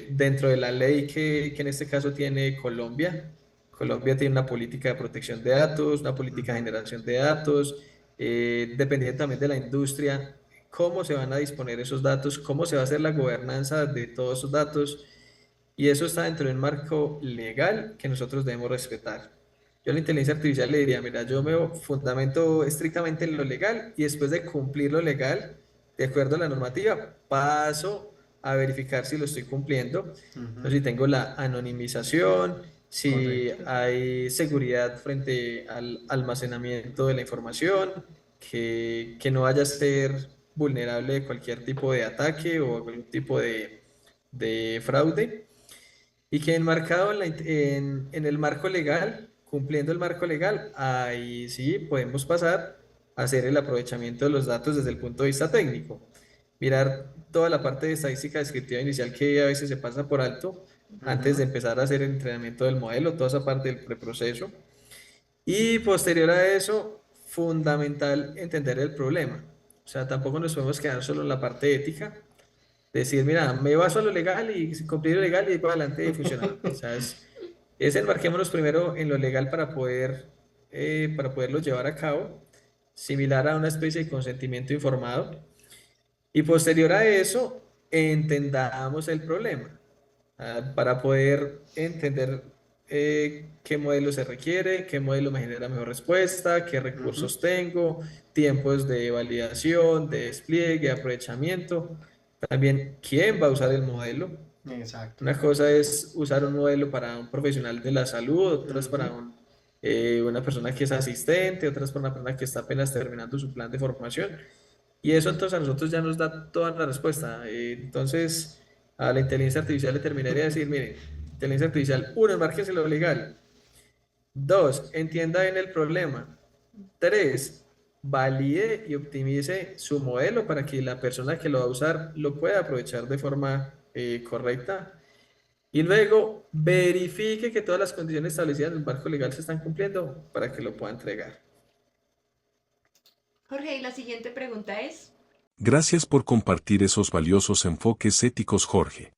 [SPEAKER 6] dentro de la ley que en este caso tiene Colombia. Colombia tiene una política de protección de datos, una política de generación de datos, dependiendo también de la industria, cómo se van a disponer esos datos, cómo se va a hacer la gobernanza de todos esos datos, y eso está dentro de un marco legal que nosotros debemos respetar. Yo a la inteligencia artificial le diría, mira, yo me fundamento estrictamente en lo legal y después de cumplir lo legal, de acuerdo a la normativa, paso a verificar si lo estoy cumpliendo. Entonces, si tengo la anonimización, si
[SPEAKER 5] Correcto.
[SPEAKER 6] hay seguridad frente al almacenamiento de la información, que no vaya a ser vulnerable de cualquier tipo de ataque o algún tipo de fraude, y que enmarcado en el marco legal, cumpliendo el marco legal, ahí sí podemos pasar a hacer el aprovechamiento de los datos desde el punto de vista técnico. Mirar toda la parte de estadística descriptiva inicial que a veces se pasa por alto antes de empezar a hacer el entrenamiento del modelo, toda esa parte del preproceso. Y posterior a eso, fundamental entender el problema. O sea, tampoco nos podemos quedar solo en la parte ética, decir, mira, me baso a lo legal y cumplir lo legal y ir para adelante y funcionar. O sea, embarquémonos primero en lo legal para poderlo llevar a cabo, similar a una especie de consentimiento informado. Y posterior a eso, entendamos el problema, para poder entender qué modelo se requiere, qué modelo me genera mejor respuesta, qué recursos tengo, tiempos de validación, de despliegue, aprovechamiento. También, ¿quién va a usar el modelo?
[SPEAKER 5] Exacto.
[SPEAKER 6] Una cosa es usar un modelo para un profesional de la salud, otra es para una persona que es asistente, otra es para una persona que está apenas terminando su plan de formación. Y eso entonces a nosotros ya nos da toda la respuesta. Entonces, a la inteligencia artificial le terminaría de decir, mire, inteligencia artificial, uno, enmárquese lo legal. Dos, entienda bien el problema. Tres, valide y optimice su modelo para que la persona que lo va a usar lo pueda aprovechar de forma correcta. Y luego verifique que todas las condiciones establecidas en el marco legal se están cumpliendo para que lo pueda entregar.
[SPEAKER 7] Jorge, y la siguiente pregunta es,
[SPEAKER 9] Gracias por compartir esos valiosos enfoques éticos, Jorge.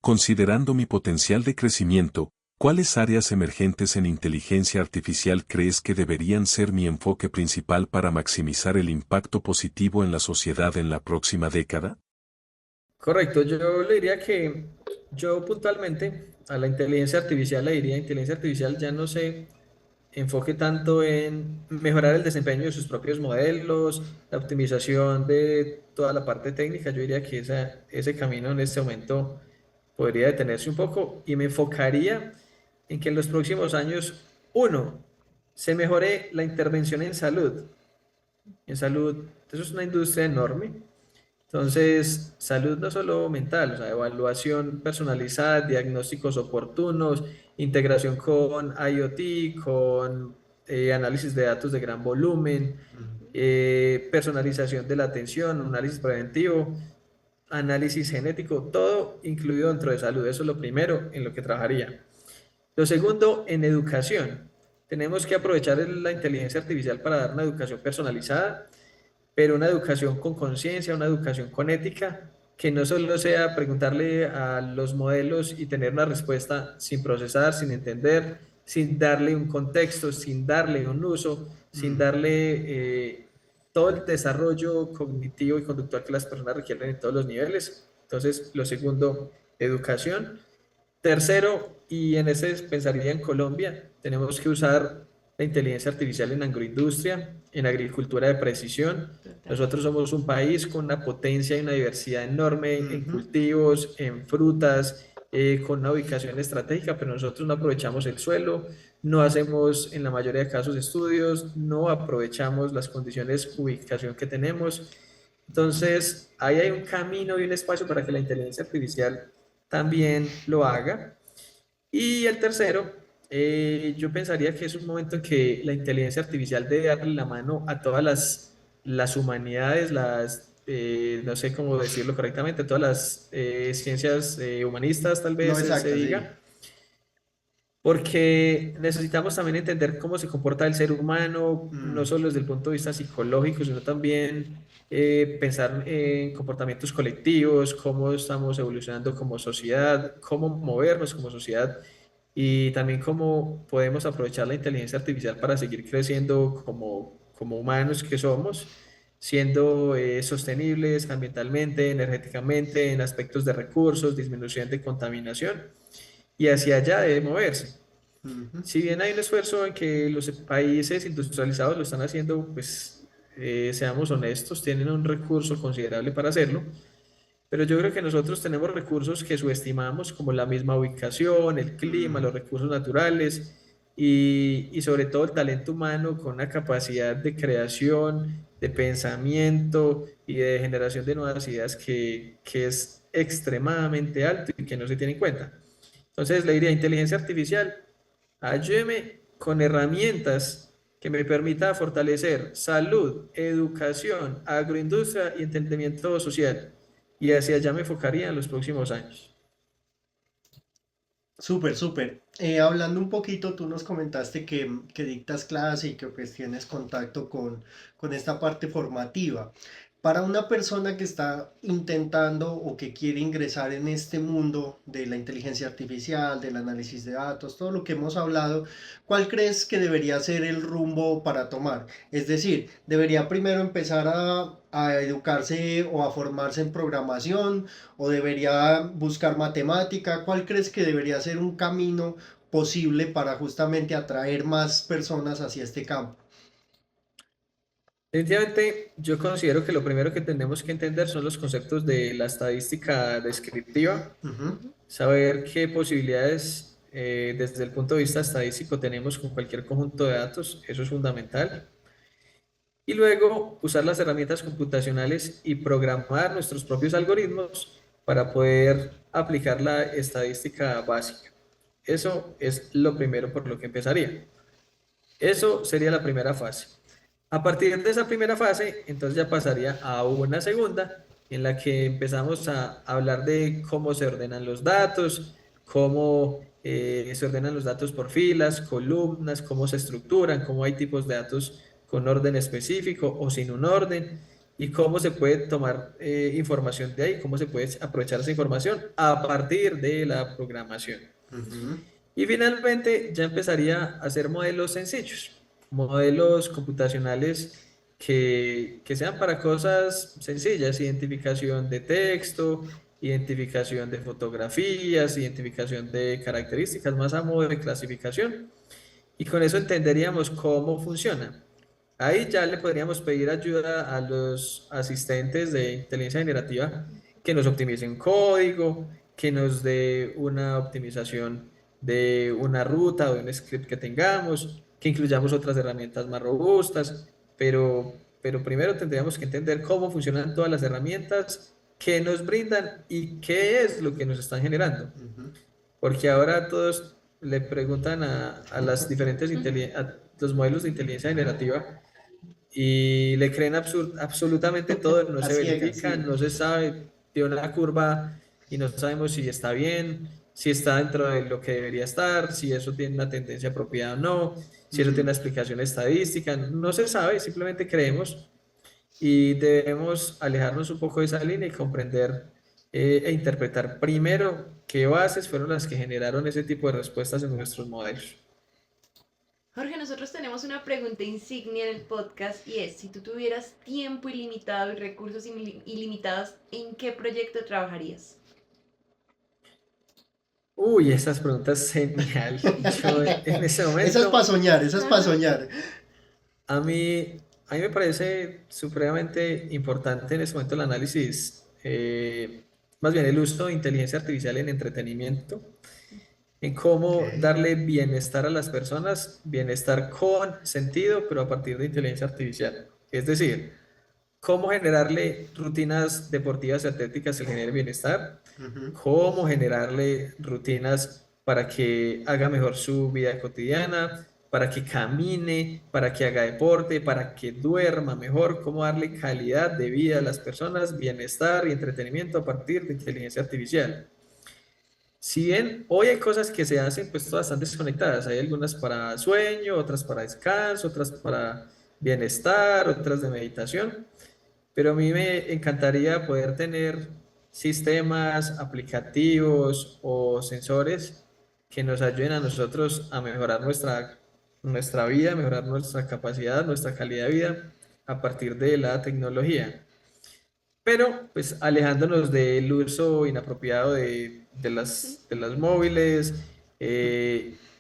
[SPEAKER 9] Considerando mi potencial de crecimiento, ¿cuáles áreas emergentes en inteligencia artificial crees que deberían ser mi enfoque principal para maximizar el impacto positivo en la sociedad en la próxima década?
[SPEAKER 6] Correcto, yo le diría que yo puntualmente a la inteligencia artificial le diría, inteligencia artificial ya no se enfoque tanto en mejorar el desempeño de sus propios modelos, la optimización de toda la parte técnica. Yo diría que ese camino en este momento podría detenerse un poco y me enfocaría en que en los próximos años, uno, se mejore la intervención en salud. En salud, eso es una industria enorme. Entonces, salud no solo mental, o sea, evaluación personalizada, diagnósticos oportunos, integración con IoT, con análisis de datos de gran volumen, personalización de la atención, análisis preventivo, análisis genético, todo incluido dentro de salud. Eso es lo primero en lo que trabajaría. Lo segundo, en educación. Tenemos que aprovechar la inteligencia artificial para dar una educación personalizada, pero una educación con conciencia, una educación con ética, que no solo sea preguntarle a los modelos y tener una respuesta sin procesar, sin entender, sin darle un contexto, sin darle un uso, sin darle todo el desarrollo cognitivo y conductual que las personas requieren en todos los niveles. Entonces, lo segundo, educación. Tercero, y en ese pensaría en Colombia, tenemos que usar la inteligencia artificial en agroindustria, en agricultura de precisión. Nosotros somos un país con una potencia y una diversidad enorme en cultivos, en frutas, con una ubicación estratégica, pero nosotros no aprovechamos el suelo, no hacemos en la mayoría de casos estudios, no aprovechamos las condiciones de ubicación que tenemos. Entonces, ahí hay un camino y un espacio para que la inteligencia artificial también lo haga. Y el tercero, yo pensaría que es un momento en que la inteligencia artificial debe darle la mano a todas las humanidades, no sé cómo decirlo correctamente, todas las ciencias humanistas, tal vez
[SPEAKER 5] No, exacto,
[SPEAKER 6] se
[SPEAKER 5] sí.
[SPEAKER 6] diga, porque necesitamos también entender cómo se comporta el ser humano, no solo desde el punto de vista psicológico, sino también pensar en comportamientos colectivos, cómo estamos evolucionando como sociedad, cómo movernos como sociedad y también cómo podemos aprovechar la inteligencia artificial para seguir creciendo como humanos que somos, siendo sostenibles ambientalmente, energéticamente, en aspectos de recursos, disminución de contaminación, y hacia allá debe moverse. Si bien hay un esfuerzo en que los países industrializados lo están haciendo, pues seamos honestos, tienen un recurso considerable para hacerlo, pero yo creo que nosotros tenemos recursos que subestimamos, como la misma ubicación, el clima, los recursos naturales y sobre todo el talento humano con una capacidad de creación, de pensamiento y de generación de nuevas ideas que es extremadamente alto y que no se tiene en cuenta. Entonces le diría, inteligencia artificial, ayúdeme con herramientas que me permita fortalecer salud, educación, agroindustria y entendimiento social. Y hacia allá me enfocaría en los próximos años.
[SPEAKER 5] Súper, súper. Hablando un poquito, tú nos comentaste que dictas clase y que pues tienes contacto con esta parte formativa. Para una persona que está intentando o que quiere ingresar en este mundo de la inteligencia artificial, del análisis de datos, todo lo que hemos hablado, ¿cuál crees que debería ser el rumbo para tomar? Es decir, ¿debería primero empezar a educarse o a formarse en programación o debería buscar matemática? ¿Cuál crees que debería ser un camino posible para justamente atraer más personas hacia este campo?
[SPEAKER 6] Definitivamente, yo considero que lo primero que tenemos que entender son los conceptos de la estadística descriptiva,
[SPEAKER 5] Ujú.
[SPEAKER 6] saber qué posibilidades desde el punto de vista estadístico tenemos con cualquier conjunto de datos, eso es fundamental. Y luego usar las herramientas computacionales y programar nuestros propios algoritmos para poder aplicar la estadística básica. Eso es lo primero por lo que empezaría. Eso sería la primera fase. A partir de esa primera fase, entonces ya pasaría a una segunda en la que empezamos a hablar de cómo se ordenan los datos, cómo se ordenan los datos por filas, columnas, cómo se estructuran, cómo hay tipos de datos con orden específico o sin un orden, y cómo se puede tomar información de ahí, cómo se puede aprovechar esa información a partir de la programación.
[SPEAKER 5] Ujú.
[SPEAKER 6] Y finalmente ya empezaría a hacer modelos sencillos, modelos computacionales que sean para cosas sencillas, identificación de texto, identificación de fotografías, identificación de características, más a modo de clasificación. Y con eso entenderíamos cómo funciona. Ahí ya le podríamos pedir ayuda a los asistentes de inteligencia generativa que nos optimicen código, que nos dé una optimización de una ruta o de un script que tengamos, que incluyamos otras herramientas más robustas, pero primero tendríamos que entender cómo funcionan todas las herramientas, qué nos brindan y qué es lo que nos están generando. Porque ahora todos le preguntan a las diferentes los modelos de inteligencia generativa y le creen absolutamente todo, no
[SPEAKER 5] A
[SPEAKER 6] se
[SPEAKER 5] ciegas,
[SPEAKER 6] verifica,
[SPEAKER 5] sí.
[SPEAKER 6] no se sabe, tiene una curva y no sabemos si está bien, si está dentro de lo que debería estar, si eso tiene una tendencia apropiada o no, si eso tiene una explicación estadística, no se sabe, simplemente creemos y debemos alejarnos un poco de esa línea y comprender e interpretar primero qué bases fueron las que generaron ese tipo de respuestas en nuestros modelos.
[SPEAKER 7] Jorge, nosotros tenemos una pregunta insignia en el podcast y es, si tú tuvieras tiempo ilimitado y recursos ilimitados, ¿en qué proyecto trabajarías?
[SPEAKER 6] Uy, esas preguntas genial. Yo en ese
[SPEAKER 5] Esa es para
[SPEAKER 6] momento,
[SPEAKER 5] soñar, esa es para soñar.
[SPEAKER 6] a mí, a mí me parece supremamente importante en ese momento el análisis, más bien el uso de inteligencia artificial en entretenimiento, en
[SPEAKER 5] Ok.
[SPEAKER 6] cómo darle bienestar a las personas, bienestar con sentido, pero a partir de inteligencia artificial. Es decir, cómo generarle rutinas deportivas y atléticas que le genere bienestar,
[SPEAKER 5] Ujú.
[SPEAKER 6] cómo generarle rutinas para que haga mejor su vida cotidiana, para que camine, para que haga deporte, para que duerma mejor, cómo darle calidad de vida a las personas, bienestar y entretenimiento a partir de inteligencia artificial. Si bien hoy hay cosas que se hacen pues todas están desconectadas, hay algunas para sueño, otras para descanso, otras para bienestar, otras de meditación, pero a mí me encantaría poder tener sistemas, aplicativos o sensores que nos ayuden a nosotros a mejorar nuestra vida, mejorar nuestra capacidad, nuestra calidad de vida a partir de la tecnología. Pero pues alejándonos del uso inapropiado de las móviles,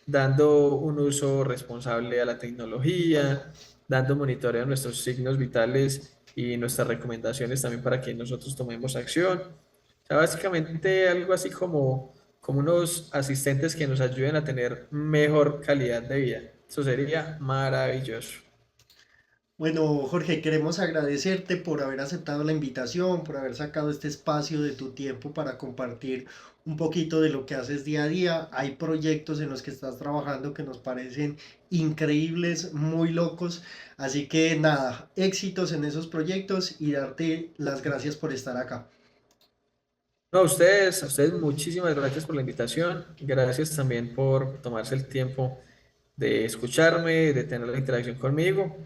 [SPEAKER 6] dando un uso responsable a la tecnología, dando monitoreo a nuestros signos vitales y nuestras recomendaciones también para que nosotros tomemos acción. O sea, básicamente algo así como unos asistentes que nos ayuden a tener mejor calidad de vida. Eso sería maravilloso.
[SPEAKER 5] Bueno, Jorge, queremos agradecerte por haber aceptado la invitación, por haber sacado este espacio de tu tiempo para compartir un poquito de lo que haces día a día. Hay proyectos en los que estás trabajando que nos parecen increíbles, muy locos. Así que nada, éxitos en esos proyectos y darte las gracias por estar acá.
[SPEAKER 6] No, a ustedes muchísimas gracias por la invitación. Gracias también por tomarse el tiempo de escucharme, de tener la interacción conmigo.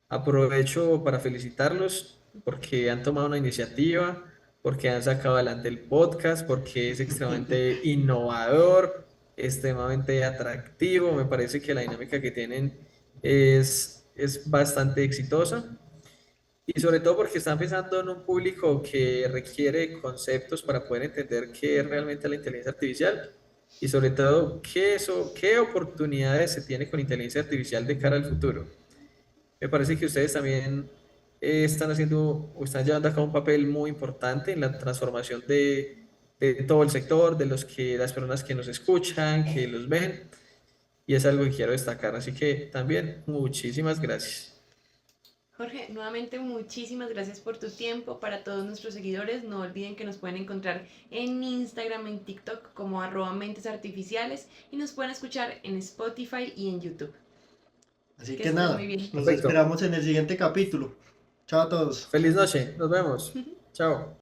[SPEAKER 6] Aprovecho para felicitarlos porque han tomado una iniciativa, porque han sacado adelante el podcast, porque es extremadamente innovador, extremadamente atractivo. Me parece que la dinámica que tienen es bastante exitosa. Y sobre todo porque están pensando en un público que requiere conceptos para poder entender qué es realmente la inteligencia artificial y sobre todo qué oportunidades se tiene con inteligencia artificial de cara al futuro. Me parece que ustedes también están haciendo o están llevando a cabo un papel muy importante en la transformación de todo el sector, de las personas que nos escuchan, que los ven, y es algo que quiero destacar. Así que también muchísimas gracias.
[SPEAKER 7] Jorge, nuevamente muchísimas gracias por tu tiempo. Para todos nuestros seguidores, no olviden que nos pueden encontrar en Instagram, en TikTok como @mentesartificiales y nos pueden escuchar en Spotify y en YouTube.
[SPEAKER 5] Así
[SPEAKER 7] Que
[SPEAKER 5] que
[SPEAKER 7] estén
[SPEAKER 5] nada,
[SPEAKER 7] muy bien.
[SPEAKER 5] nos
[SPEAKER 6] Perfecto.
[SPEAKER 5] esperamos en el siguiente capítulo. Chao a todos.
[SPEAKER 6] Feliz noche. Nos vemos. Chao.